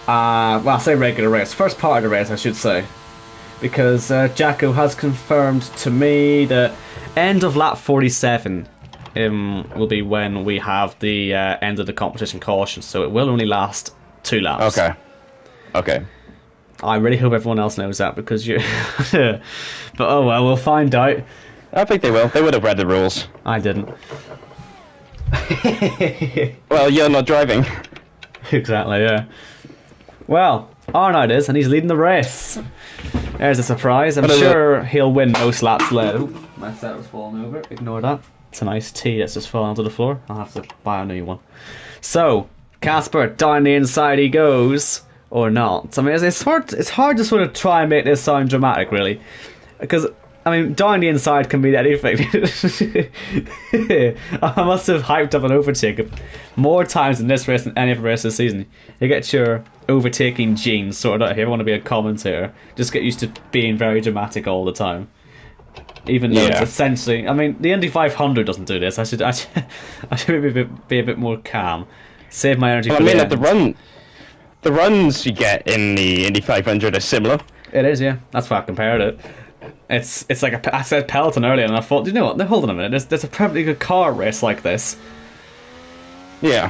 Speaker 1: Well, I say regular race. First part of the race, I should say. Because Jacko has confirmed to me that end of lap 47 will be when we have the end of the competition caution, so it will only last 2 laps.
Speaker 2: Okay.
Speaker 1: I really hope everyone else knows that, because you. But oh well, we'll find out.
Speaker 2: I think they will. They would have read the rules.
Speaker 1: I didn't.
Speaker 2: Well, you're not driving.
Speaker 1: Exactly, yeah. Well, Arnaud is, and he's leading the race. There's a surprise. I'm sure he'll win most laps later. My set was falling over. Ignore that. It's a nice tea that's just fallen onto the floor. I'll have to buy a new one. So, Casper, down the inside he goes. Or not. I mean, it's hard to sort of try and make this sound dramatic, really. Because, I mean, down the inside can mean anything. I must have hyped up an overtake more times in this race than any other race this season. You get your overtaking genes sorted out. If you ever want to be a commentator, just get used to being very dramatic all the time. Even though it's essentially, I mean, the Indy 500 doesn't do this. I should be a bit more calm. Save my energy.
Speaker 2: Well,
Speaker 1: for
Speaker 2: I mean,
Speaker 1: the
Speaker 2: at
Speaker 1: end.
Speaker 2: The runs you get in the Indy 500 are similar.
Speaker 1: It is, yeah. That's why I compared it. It's like I said Peloton earlier, and I thought, you know what? Hold on a minute. There's a perfectly good car race like this.
Speaker 2: Yeah.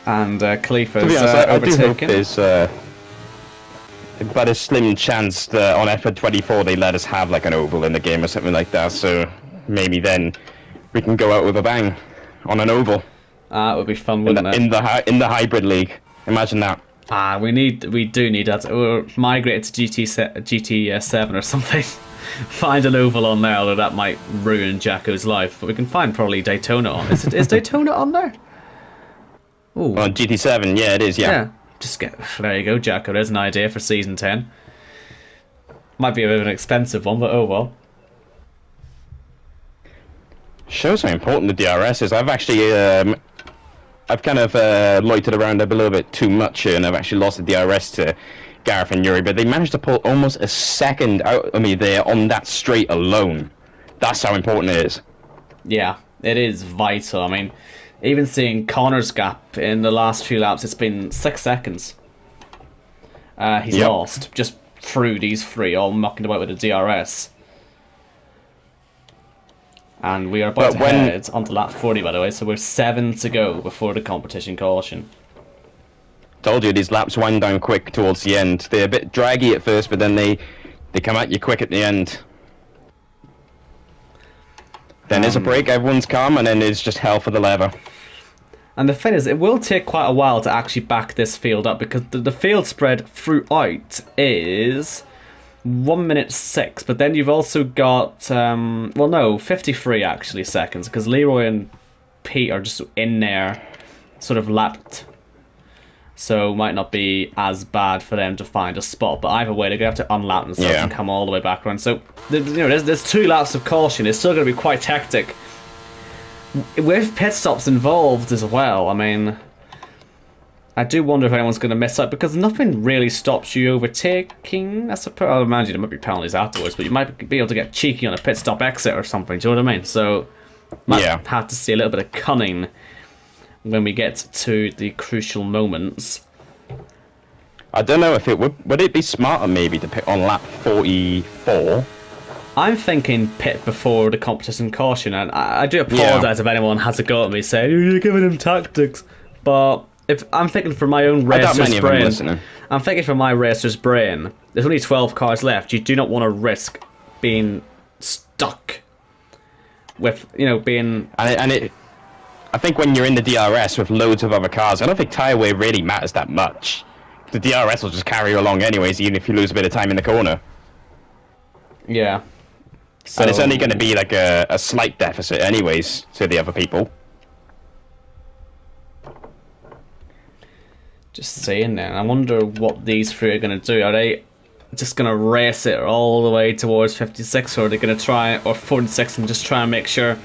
Speaker 1: And Khalifa's
Speaker 2: To be honest, I do hope
Speaker 1: overtaken.
Speaker 2: there's but a slim chance that on F24 they let us have like an oval in the game or something like that. So maybe then we can go out with a bang on an oval.
Speaker 1: It would be fun, wouldn't it?
Speaker 2: In the hybrid league. Imagine that.
Speaker 1: We do need that. Or migrate to GT7 or something. Find an oval on there, although that might ruin Jacko's life. But we can find probably Daytona on. Is Daytona on there? Ooh.
Speaker 2: On GT7, yeah, it is. Yeah.
Speaker 1: There you go, Jacko. There's an idea for season 10. Might be a bit of an expensive one, but oh well.
Speaker 2: Shows how important the DRS is. I've actually I've kind of loitered around a little bit too much here, and I've actually lost the DRS to Gareth and Yuri, but they managed to pull almost a second out of me there on that straight alone. That's how important it is.
Speaker 1: Yeah, it is vital. I mean, even seeing Connor's gap in the last few laps, it's been 6 seconds. He's lost just through these three, all mucking about with the DRS. And we are about
Speaker 2: But
Speaker 1: to head onto lap 40, by the way, so we're 7 to go before the competition caution.
Speaker 2: Told you, these laps wind down quick towards the end. They're a bit draggy at first, but then they come at you quick at the end. Then there's a break, everyone's calm, and then there's just hell for the leather.
Speaker 1: And the thing is, it will take quite a while to actually back this field up, because the field spread throughout is 1 minute 6, but then you've also got, 53 actually seconds, because Leroy and Pete are just in there, sort of lapped. So it might not be as bad for them to find a spot, but either way, they're going to have to unlap themselves and come all the way back around. So, there's 2 laps of caution. It's still going to be quite hectic. With pit stops involved as well, I mean, I do wonder if anyone's going to miss out, because nothing really stops you overtaking. I suppose, I imagine there might be penalties afterwards, but you might be able to get cheeky on a pit stop exit or something, do you know what I mean? So, might have to see a little bit of cunning when we get to the crucial moments.
Speaker 2: I don't know if it would it be smarter maybe to pit on lap 44? I'm
Speaker 1: thinking pit before the competition caution, and I do apologise if anyone has a go at me saying, you're giving him tactics, but if I'm thinking from my own racer's brain, I'm thinking from my racer's brain, there's only 12 cars left. You do not want to risk being stuck with, being...
Speaker 2: I think when you're in the DRS with loads of other cars, I don't think tyre wear really matters that much. The DRS will just carry you along anyways, even if you lose a bit of time in the corner.
Speaker 1: Yeah. So...
Speaker 2: And it's only going to be like a slight deficit anyways to the other people.
Speaker 1: Just saying that. I wonder what these 3 are going to do. Are they just going to race it all the way towards 56, or are they going to try, or 46, and just try and make sure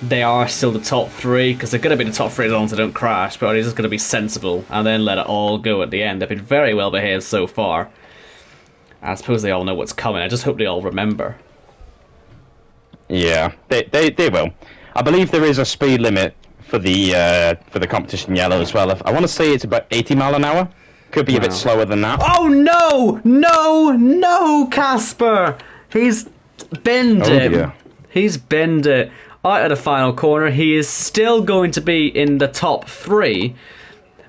Speaker 1: they are still the top 3, because they're going to be the top 3 as long as they don't crash, but are they just going to be sensible and then let it all go at the end? They've been very well behaved so far. I suppose they all know what's coming. I just hope they all remember.
Speaker 2: Yeah, they will. I believe there is a speed limit for the competition yellow as well. I want to say it's about 80 mile an hour. Could be a bit slower than that.
Speaker 1: Oh no! No, Casper! He's binned it.
Speaker 2: Dear.
Speaker 1: He's binned it. Out of the final corner, he is still going to be in the top 3,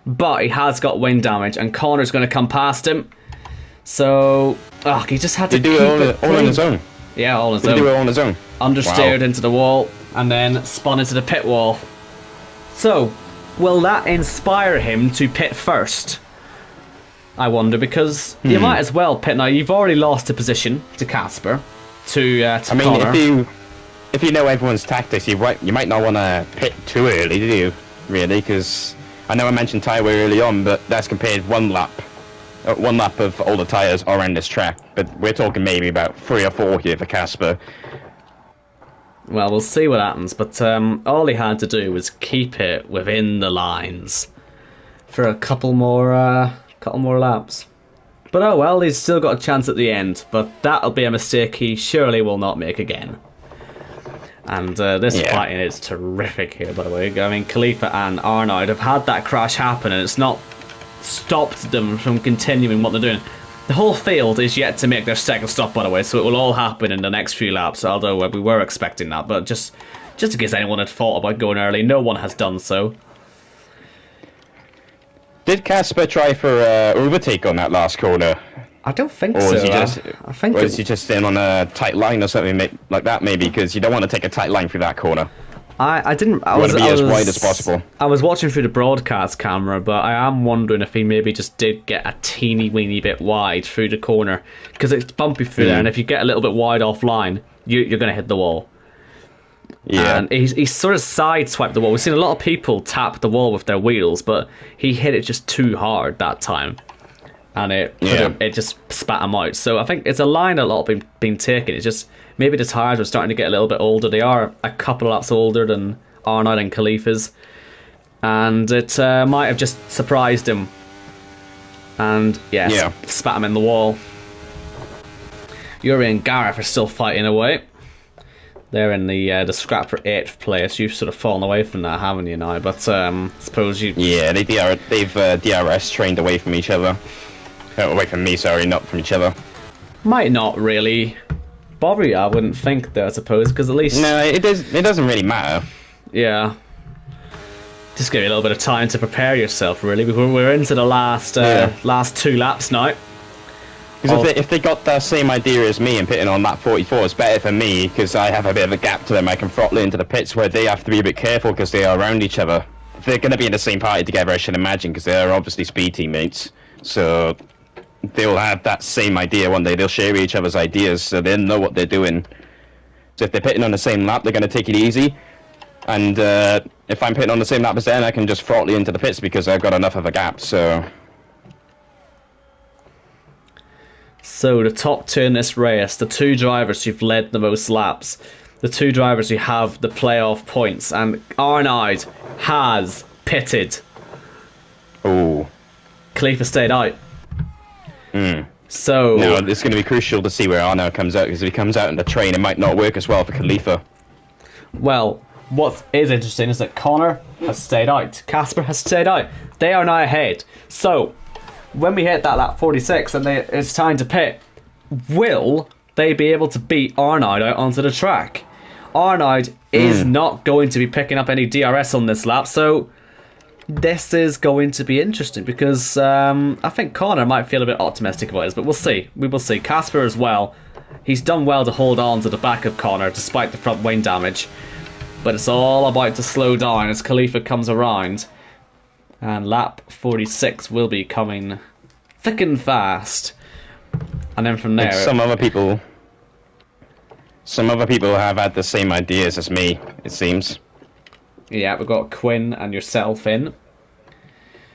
Speaker 1: but he has got wind damage, and Connor's going to come past him. So, he just had to
Speaker 2: do it all on his own.
Speaker 1: Yeah, all on his own.
Speaker 2: He do it all on his own.
Speaker 1: Understeered into the wall, and then spun into the pit wall. So, will that inspire him to pit first? I wonder, because you might as well pit now. You've already lost a position to Casper, to Connor.
Speaker 2: If you know everyone's tactics, you might not want to pit too early, do you? Really, because I know I mentioned tyre wear early on, but that's compared one lap of all the tyres are on this track. But we're talking maybe about 3 or 4 here for Casper.
Speaker 1: Well, we'll see what happens, but all he had to do was keep it within the lines for a couple more laps. But oh well, he's still got a chance at the end, but that'll be a mistake he surely will not make again. And this fighting is terrific here, by the way. I mean, Khalifa and Arnold have had that crash happen, and it's not stopped them from continuing what they're doing. The whole field is yet to make their second stop, by the way, so it will all happen in the next few laps, although we were expecting that. But just in case anyone had thought about going early, no one has done so.
Speaker 2: Did Casper try for overtake on that last corner?
Speaker 1: I don't think
Speaker 2: or
Speaker 1: so.
Speaker 2: Is he just in on a tight line or something like that, maybe? Because you don't want to take a tight line through that corner.
Speaker 1: I didn't.
Speaker 2: You want to be as wide as possible.
Speaker 1: I was watching through the broadcast camera, but I am wondering if he maybe just did get a teeny weeny bit wide through the corner, because it's bumpy through there, and if you get a little bit wide offline, you're going to hit the wall.
Speaker 2: Yeah.
Speaker 1: And he sort of sideswiped the wall. We've seen a lot of people tap the wall with their wheels, but he hit it just too hard that time. And it just spat him out. So I think it's a line a lot been taken. It's just maybe the tyres are starting to get a little bit older. They are a couple of laps older than Arnold and Khalifa's, and it might have just surprised him. And spat him in the wall. Yuri and Gareth are still fighting away. They're in the scrap for 8th place. You've sort of fallen away from that, haven't you now? But suppose you...
Speaker 2: Yeah, they've DRS trained away from each other. Away from me, sorry, not from each other.
Speaker 1: Might not really bother you, I wouldn't think, though, I suppose, because at least...
Speaker 2: No, it doesn't really matter.
Speaker 1: Yeah. Just give you a little bit of time to prepare yourself, really. We're into the last 2 laps now.
Speaker 2: Because if they got the same idea as me and pitting on lap 44, it's better for me, because I have a bit of a gap to them. I can throttle into the pits where they have to be a bit careful because they are around each other. If they're going to be in the same party together, I should imagine, because they are obviously speed teammates. So they'll have that same idea one day. They'll share each other's ideas, so they'll know what they're doing. So if they're pitting on the same lap, they're going to take it easy. And if I'm pitting on the same lap as them, I can just throttle into the pits because I've got enough of a gap, so...
Speaker 1: So the top 2 in this race, the 2 drivers who've led the most laps, the 2 drivers who have the playoff points, and Arnaud has pitted.
Speaker 2: Oh.
Speaker 1: Khalifa stayed out.
Speaker 2: Hmm.
Speaker 1: So...
Speaker 2: No, it's going to be crucial to see where Arnaud comes out, because if he comes out in the train, it might not work as well for Khalifa.
Speaker 1: Well, what is interesting is that Connor has stayed out. Casper has stayed out. They are now ahead. So... when we hit that lap 46 and it's time to pit, will they be able to beat Arnaud out onto the track? Arnaud is not going to be picking up any DRS on this lap, so this is going to be interesting because I think Connor might feel a bit optimistic about this, but we'll see. We will see. Casper as well. He's done well to hold on to the back of Connor despite the front wing damage, but it's all about to slow down as Khalifa comes around. And lap 46 will be coming thick and fast. And then from there...
Speaker 2: Some other people have had the same ideas as me, it seems.
Speaker 1: Yeah, we've got Quinn and yourself in.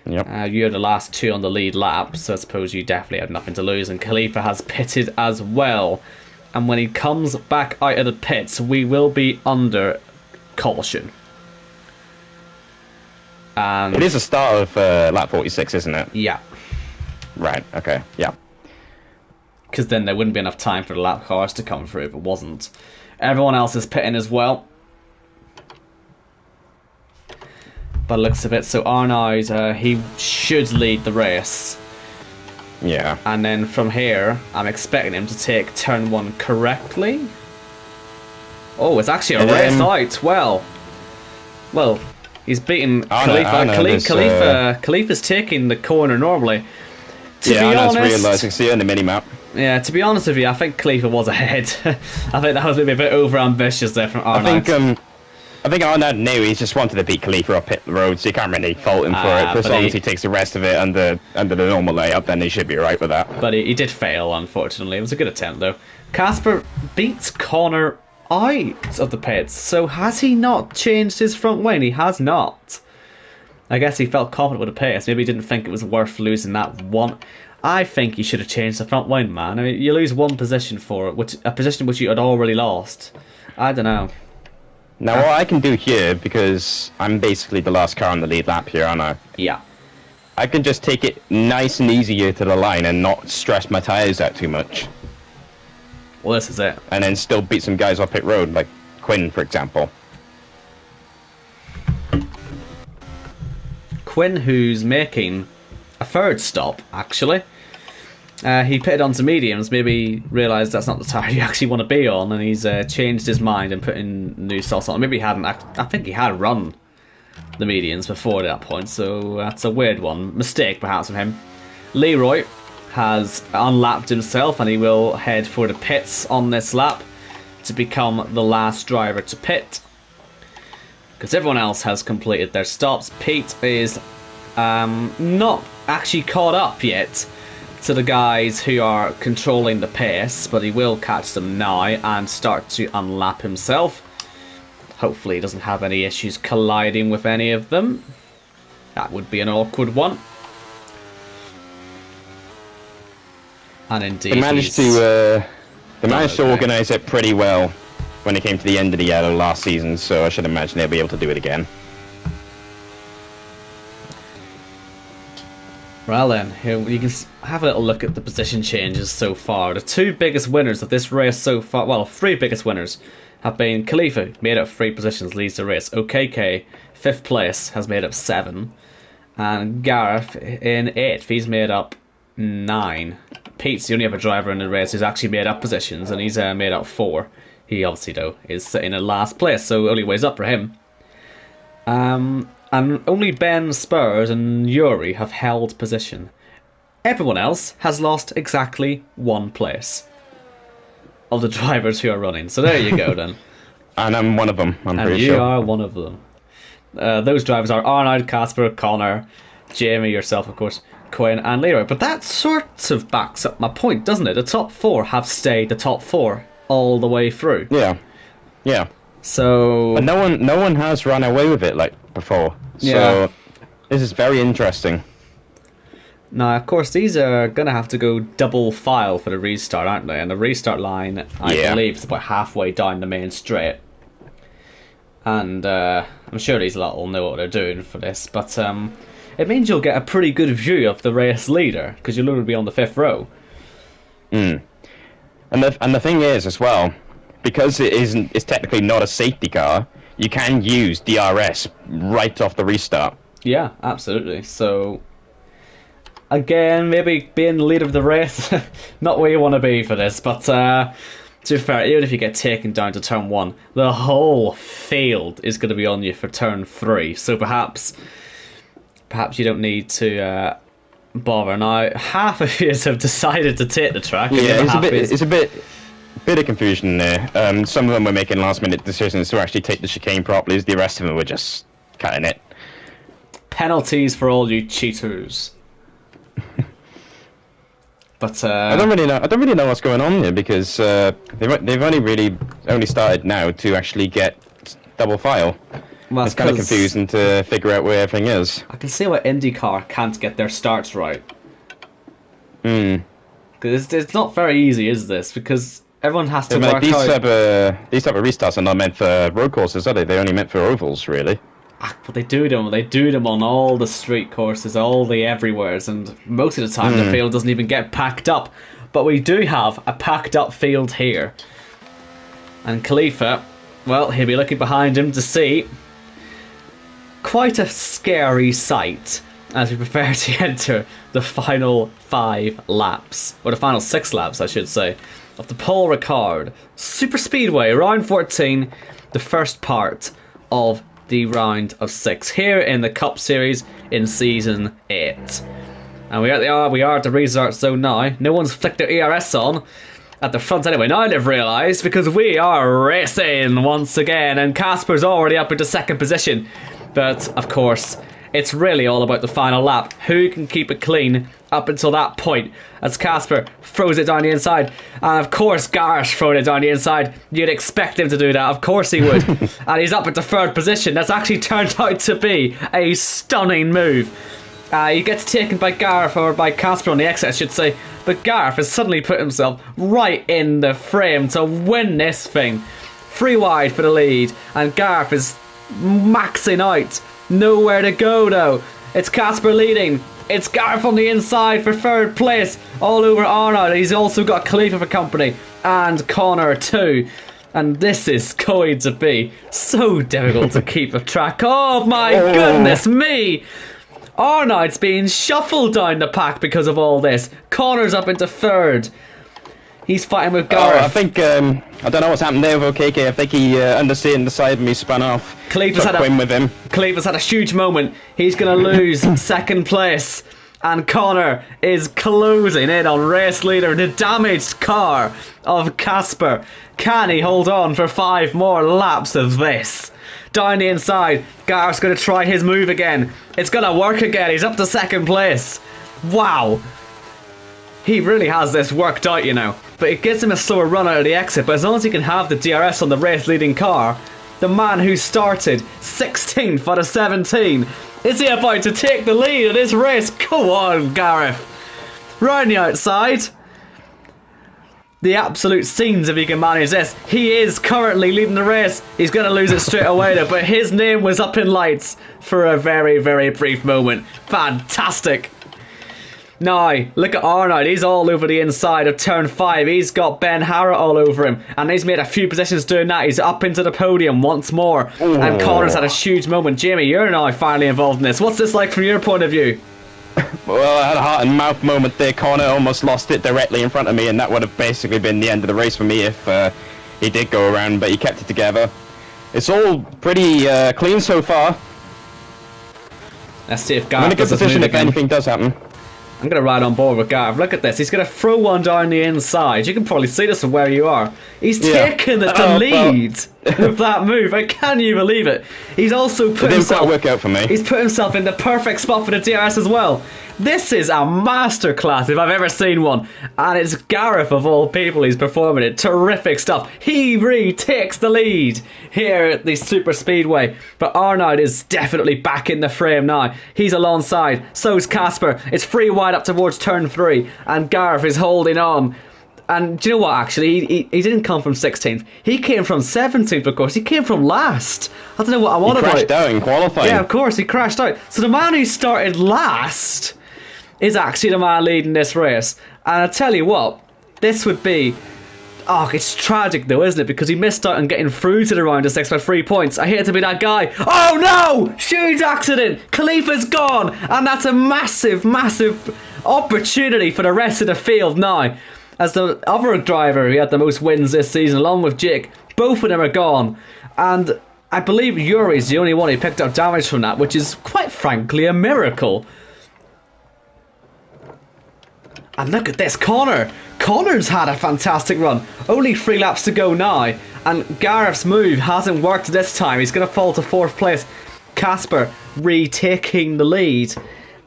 Speaker 2: Yep.
Speaker 1: You're the last 2 on the lead lap, so I suppose you definitely have nothing to lose. And Khalifa has pitted as well. And when he comes back out of the pits, we will be under caution.
Speaker 2: It is the start of lap 46, isn't it?
Speaker 1: Yeah.
Speaker 2: Right, okay, yeah.
Speaker 1: Because then there wouldn't be enough time for the lap cars to come through if it wasn't. Everyone else is pitting as well. By the looks of it, so Arnaud, he should lead the race.
Speaker 2: Yeah.
Speaker 1: And then from here, I'm expecting him to take turn 1 correctly. Oh, it's actually a race out. Well... he's beaten Khalifa. Khalifa's taking the corner normally. To be honest,
Speaker 2: realising, see it on the mini-map.
Speaker 1: Yeah, to be honest with you, I think Khalifa was ahead. I think that was maybe a bit over-ambitious there from Arnaud.
Speaker 2: I think Arnaud knew he just wanted to beat Khalifa up pit the road, so you can't really fault him for it. As long as he takes the rest of it under the normal layup, then he should be alright with that.
Speaker 1: But he did fail, unfortunately. It was a good attempt, though. Casper beats Connor out of the pits, so has he not changed his front wing? He has not. I guess he felt confident with the pace. Maybe he didn't think it was worth losing that one. I think he should have changed the front wing, man. I mean, you lose one position for it, a position which you had already lost. I don't know.
Speaker 2: Now, what I can do here, because I'm basically the last car on the lead lap here, aren't I?
Speaker 1: Yeah.
Speaker 2: I can just take it nice and easy here to the line and not stress my tyres out too much.
Speaker 1: Well, this is it.
Speaker 2: And then still beat some guys off pit road, like Quinn, for example.
Speaker 1: Quinn, who's making a 3rd stop, actually. He pitted onto mediums, maybe realised that's not the tyre you actually want to be on, and he's changed his mind and put in new softs on. Maybe he hadn't. I think he had run the medians before that point, so that's a weird one. Mistake, perhaps, of him. Leroy has unlapped himself, and he will head for the pits on this lap to become the last driver to pit, because everyone else has completed their stops. Pete is not actually caught up yet to the guys who are controlling the pace, but he will catch them now and start to unlap himself. Hopefully he doesn't have any issues colliding with any of them. That would be an awkward one. And indeed,
Speaker 2: they managed to organise it pretty well when it came to the end of the yellow last season, so I should imagine they'll be able to do it again.
Speaker 1: Well then, here you can have a little look at the position changes so far. The 2 biggest winners of this race so far, well, 3 biggest winners have been Khalifa, made up 3 positions, leads the race. OKK, 5th place, has made up 7. And Gareth in 8th, he's made up 9. Pete's the only other driver in the race who's actually made up positions, and he's made up 4. He obviously, though, is sitting in last place, so only ways up for him. And only Ben Spurs and Yuri have held position. Everyone else has lost exactly 1 place of the drivers who are running. So there you go, then.
Speaker 2: And I'm one of them, I'm pretty sure.
Speaker 1: And you are one of them. Those drivers are Arnold, Casper, Connor, Jamie, yourself, of course, Quinn, and Leroy. But that sort of backs up my point, doesn't it? The top 4 have stayed the top 4 all the way through.
Speaker 2: Yeah.
Speaker 1: So,
Speaker 2: but no one has run away with it like before. So this is very interesting.
Speaker 1: Now, of course, these are going to have to go double file for the restart, aren't they? And the restart line, I believe, is about halfway down the main straight. And I'm sure these lot will know what they're doing for this. But it means you'll get a pretty good view of the race leader, because you'll only be on the 5th row.
Speaker 2: And the thing is, as well, because it's technically not a safety car, you can use DRS right off the restart.
Speaker 1: Yeah, absolutely. So, again, maybe being the leader of the race, not where you want to be for this, but to be fair, even if you get taken down to turn 1, the whole field is going to be on you for turn 3, so perhaps you don't need to bother. Now, half of you have decided to take the track.
Speaker 2: Yeah, it's a bit of confusion there. Some of them were making last-minute decisions to actually take the chicane properly. The rest of them were just cutting it.
Speaker 1: Penalties for all you cheaters. But
Speaker 2: I don't really know what's going on here, because they've only started now to actually get double file. Well, it's kind of confusing to figure out where everything is.
Speaker 1: I can see why IndyCar can't get their starts right. Because it's not very easy, is this? Because everyone has to work out.
Speaker 2: These type of restarts are not meant for road courses, are they? They're only meant for ovals, really.
Speaker 1: But they do them on all the street courses, all the everywheres, and most of the time the field doesn't even get packed up. But we do have a packed up field here. And Khalifa, well, he'll be looking behind him to see quite a scary sight as we prepare to enter the final 5 laps, or the final 6 laps, I should say, of the Paul Ricard Super Speedway round 14, the first part of the round of 6 here in the Cup Series in season 8. And we are at the restart zone now. No one's flicked their ERS on at the front anyway. Now they've realised, because we are racing once again, and Casper's already up into 2nd position. But of course, it's really all about the final lap. Who can keep it clean up until that point, as Casper throws it down the inside. And of course, Gareth throwing it down the inside. You'd expect him to do that. Of course he would. And he's up at the 3rd position. That's actually turned out to be a stunning move. He gets taken by Gareth, or by Casper on the exit, I should say. But Gareth has suddenly put himself right in the frame to win this thing. 3 wide for the lead. And Gareth is maxing out. Nowhere to go, though. It's Casper leading. It's Gareth on the inside for 3rd place. All over Arnold. He's also got Khalifa for company. And Connor too. And this is going to be so difficult to keep a track. Oh my goodness me! Arnold's being shuffled down the pack because of all this. Connor's up into 3rd. He's fighting with Gareth.
Speaker 2: I think, I don't know what's happened there with OKK. I think he understeered the side and he spun off.
Speaker 1: Khalifa's had a huge moment. He's going to lose 2nd place. And Connor is closing in on race leader, the damaged car of Casper. Can he hold on for 5 more laps of this? Down the inside, Gareth's going to try his move again. It's going to work again. He's up to 2nd place. Wow. He really has this worked out, you know. But it gives him a slower run out of the exit. But as long as he can have the DRS on the race-leading car, the man who started 16th out of 17, is he about to take the lead of this race? Come on, Gareth. Round the outside. The absolute scenes if he can manage this. He is currently leading the race. He's going to lose it straight away though. But his name was up in lights for a very, very brief moment. Fantastic. Now, look at Arnold. He's all over the inside of turn 5. He's got Ben Harrah all over him. And he's made a few positions doing that. He's up into the podium once more. And Connor's had a huge moment. Jamie, you're now finally involved in this. What's this like from your point of view?
Speaker 2: Well, I had a heart and mouth moment there. Connor almost lost it directly in front of me, and that would have basically been the end of the race for me if he did go around, but he kept it together. It's all pretty clean so far.
Speaker 1: Let's see if
Speaker 2: I'm
Speaker 1: Gareth
Speaker 2: in a good position if anything does happen.
Speaker 1: I'm going to ride on board with Gareth. Look at this. He's going to throw one down the inside. You can probably see this from where you are. He's taken the lead with that move. Can you believe it? He's also put himself...
Speaker 2: It didn't quite work out for me.
Speaker 1: He's put himself in the perfect spot for the DRS as well. This is a masterclass if I've ever seen one. And it's Gareth, of all people, he's performing it. Terrific stuff. He retakes the lead here at the Super Speedway. But Arnoud is definitely back in the frame now. He's alongside. So's Casper. It's free wide up towards turn 3. And Gareth is holding on. And do you know what, actually? He didn't come from 16th. He came from 17th, of course. He came from last. I don't know what I want about it.
Speaker 2: He crashed out in qualifying.
Speaker 1: Yeah, of course, he crashed out. So the man who started last is actually the man leading this race. And I tell you what, this would be... Oh, it's tragic though, isn't it? Because he missed out on getting through to the round of 6 by 3 points. I hate to be that guy. Oh no! Huge accident! Khalifa's gone! And that's a massive, massive opportunity for the rest of the field now. As the other driver who had the most wins this season, along with Jake, both of them are gone. And I believe Yuri's the only one who picked up damage from that, which is quite frankly a miracle. And look at this, Connor. Connor's had a fantastic run. Only 3 laps to go now. And Gareth's move hasn't worked this time. He's going to fall to 4th place. Casper retaking the lead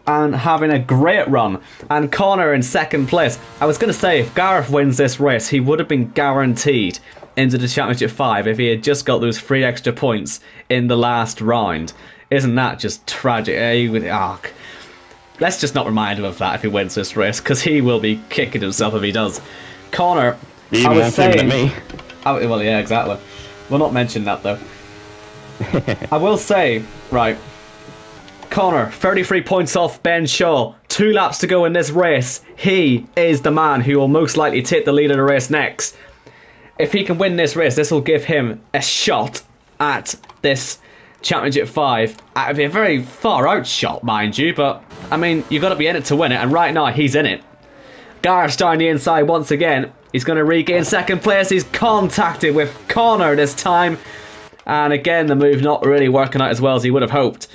Speaker 1: and having a great run. And Connor in 2nd place. I was going to say, if Gareth wins this race, he would have been guaranteed into the Championship 5 if he had just got those 3 extra points in the last round. Isn't that just tragic? Let's just not remind him of that if he wins this race, because he will be kicking himself if he does. Connor,
Speaker 2: I was saying... me.
Speaker 1: Well, yeah, exactly. We'll not mention that, though. I will say, right, Connor, 33 points off Ben Shaw. 2 laps to go in this race. He is the man who will most likely take the lead of the race next. If he can win this race, this will give him a shot at this Championship 5. It'd be a very far out shot, mind you, but I mean, you've got to be in it to win it, and right now he's in it. Gareth down the inside once again. He's going to regain 2nd place. He's contacted with Connor this time, and again the move not really working out as well as he would have hoped.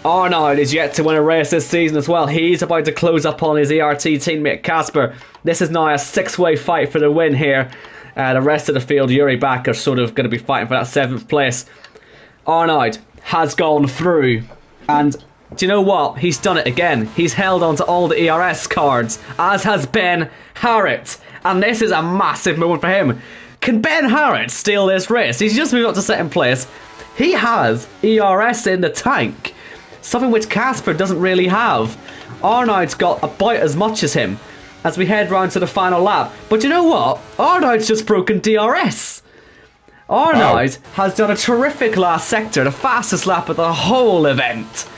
Speaker 1: Arnoud is yet to win a race this season as well. He's about to close up on his ERT teammate Casper. This is now a 6-way fight for the win here. The rest of the field, Yuri back, are sort of going to be fighting for that 7th place. Arnoud has gone through, and do you know what? He's done it again. He's held on to all the ERS cards, as has Ben Harrett, and this is a massive moment for him. Can Ben Harrett steal this race? He's just moved up to 2nd place. He has ERS in the tank, something which Casper doesn't really have. Arnoud's got about as much as him as we head round to the final lap. But you know what? Arnoud's just broken DRS. Arnoud has done a terrific last sector, the fastest lap of the whole event.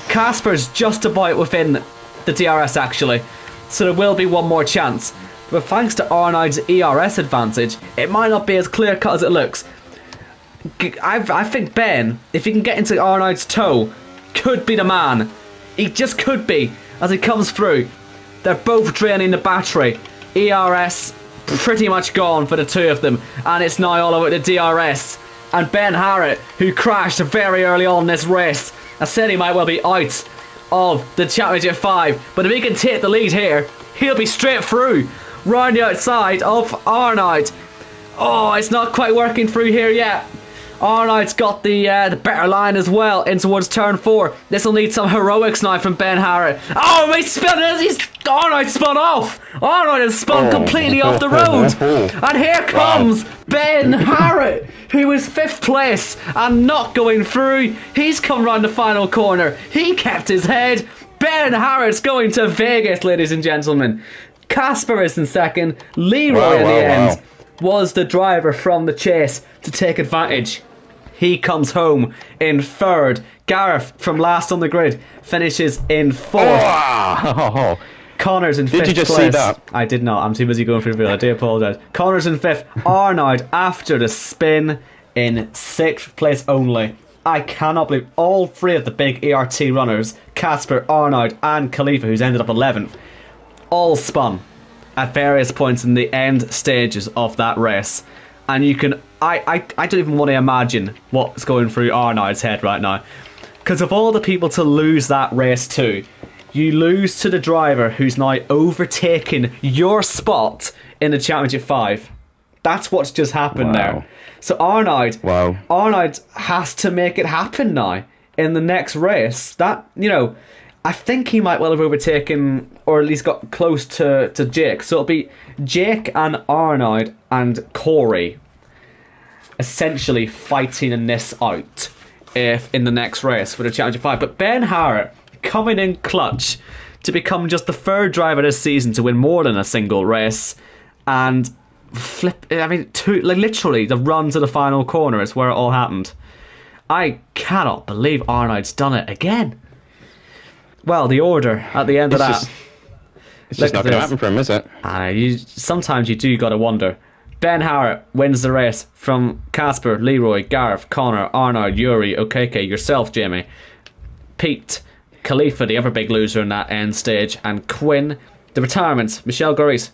Speaker 1: Casper's just about within the DRS actually, so there will be one more chance. But thanks to Arnoud's ERS advantage, it might not be as clear cut as it looks. I think Ben, if he can get into Arnoud's toe, could be the man. He just could be, as he comes through. They're both draining the battery. ERS pretty much gone for the 2 of them, and it's now all over the DRS. And Ben Harrett, who crashed very early on in this race, I said he might well be out of the Championship 5, but if he can take the lead here, he'll be straight through, round the outside of Arnoud. Oh, it's not quite working through here yet. Arnoud's got the better line as well in towards turn 4. This will need some heroics now from Ben Harrett. Oh, Arnoud spun off. Arnoud has spun completely off the road. And here comes Ben Harrett, who is 5th place and not going through. He's come round the final corner. He kept his head. Ben Harrett's going to Vegas, ladies and gentlemen. Casper is in 2nd. Leroy in the end was the driver from the chase to take advantage. He comes home in 3rd. Gareth, from last on the grid, finishes in 4th. Connor's in 5th place.
Speaker 2: Did you just see that?
Speaker 1: I did not. I'm too busy going through the field. I do apologise. Connor's in 5th. Arnoud, after the spin, in 6th place only. I cannot believe all three of the big ERT runners, Casper, Arnoud, and Khalifa, who's ended up 11th, all spun at various points in the end stages of that race. And you can, I don't even want to imagine what's going through Arnoud's head right now. Because of all the people to lose that race to, you lose to the driver who's now overtaken your spot in the Championship 5. That's what's just happened there. So Arnoud has to make it happen now in the next race. That, I think he might well have overtaken, or at least got close to Jake. So it'll be Jake and Arnoud and Corey essentially fighting in this out if in the next race for the Championship 5. But Ben Harrett coming in clutch to become just the third driver this season to win more than a single race, and literally the run to the final corner is where it all happened. I cannot believe Arnoud's done it again. Well, the order at the end of that.
Speaker 2: It's just not going to happen for him, is it?
Speaker 1: Sometimes you do got to wonder. Ben Harrett wins the race from Casper, Leroy, Gareth, Connor, Arnoud, Yuri, Okeke, yourself, Jamie, Pete, Khalifa, the other big loser in that end stage, and Quinn. The retirements: Michelle Goris,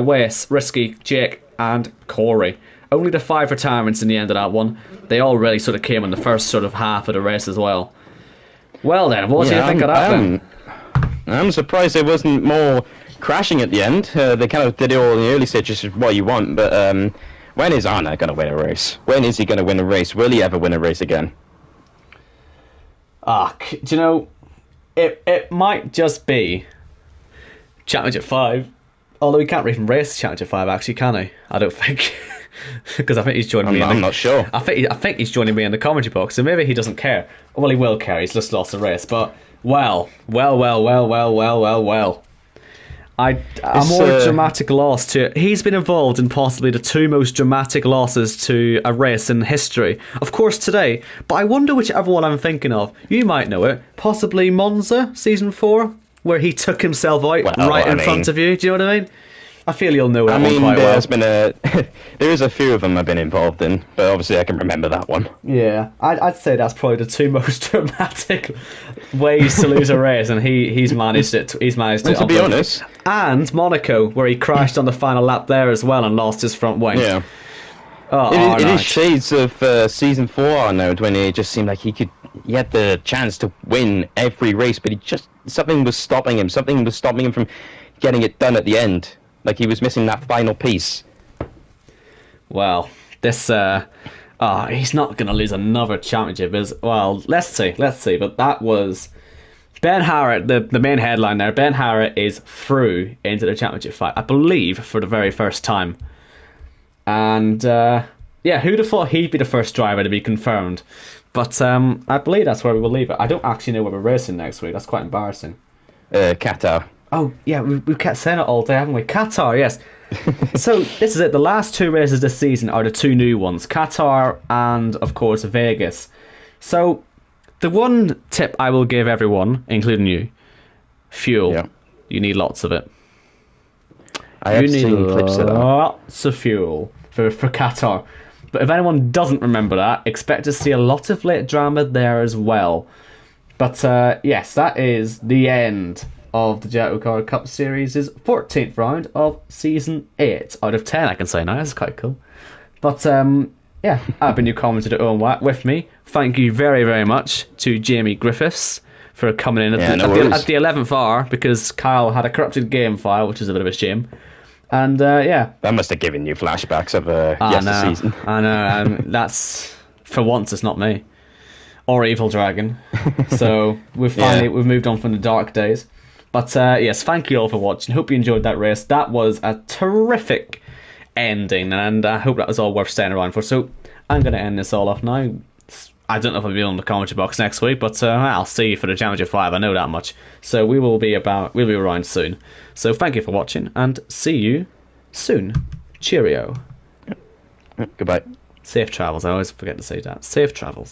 Speaker 1: Wes, Risky, Jake, and Corey. Only the 5 retirements in the end of that one. They all really sort of came in the first sort of half of the race as well. Well then, what do you think of that then?
Speaker 2: I'm surprised there wasn't more crashing at the end. They kind of did it all in the early stages, which is what you want, but when is Arnoud going to win a race? When is he going to win a race? Will he ever win a race again?
Speaker 1: Do you know, it might just be Championship 5, although he can't even race Championship 5 actually, can he? I don't think. Because I think he's joining me.
Speaker 2: I'm not sure.
Speaker 1: I think he's joining me in the commentary box, so maybe he doesn't care. Well, he will care. He's just lost a race, but well. A more dramatic loss to. He's been involved in possibly the 2 most dramatic losses to a race in history. Of course, today, but I wonder whichever one I'm thinking of. You might know it. Possibly Monza, season 4, where he took himself out in front of you. Do you know what I mean? I feel you'll know that one quite well.
Speaker 2: There is a few of them I've been involved in, but obviously I can remember that one.
Speaker 1: Yeah, I'd say that's probably the 2 most dramatic ways to lose a race, and he's managed it. He's managed it.
Speaker 2: To be honest,
Speaker 1: and Monaco, where he crashed on the final lap there as well and lost his front wing.
Speaker 2: Yeah. It is shades of season 4 Arnoud, when it just seemed like he had the chance to win every race, but something was stopping him. Something was stopping him from getting it done at the end. Like he was missing that final piece.
Speaker 1: Well, this he's not going to lose another championship. Let's see. But that was Ben Harrett, the main headline there. Ben Harrett is through into the Championship 5, I believe, for the very first time. And who'd have thought he'd be the first driver to be confirmed? But I believe that's where we will leave it. I don't actually know where we're racing next week. That's quite embarrassing.
Speaker 2: Qatar.
Speaker 1: Oh, yeah, we've kept saying it all day, haven't we? Qatar, yes. So, this is it. The last 2 races this season are the 2 new ones. Qatar and, of course, Vegas. So, the one tip I will give everyone, including you, fuel. Yeah. You need lots of it.
Speaker 2: I have seen clips of that.
Speaker 1: Lots of fuel for Qatar. But if anyone doesn't remember that, expect to see a lot of late drama there as well. But, yes, that is the end of the JACKOCAR Cup Series' 14th round of Season 8 out of 10, I can say now. That's quite cool. But, I've been your commentator, Owen Watt. With me, thank you very, very much to Jamie Griffiths for coming in at the 11th hour, because Kyle had a corrupted game file, which is a bit of a shame. And, that
Speaker 2: must have given you flashbacks of yesterday's season.
Speaker 1: I know, that's, for once, it's not me. Or Evil Dragon. So, we've moved on from the dark days. But yes, thank you all for watching. Hope you enjoyed that race. That was a terrific ending, and I hope that was all worth staying around for. So I'm going to end this all off now. I don't know if I'll be on the commentary box next week, but I'll see you for the Championship 5. I know that much. So we'll be around soon. So thank you for watching, and see you soon. Cheerio.
Speaker 2: Goodbye.
Speaker 1: Safe travels. I always forget to say that. Safe travels.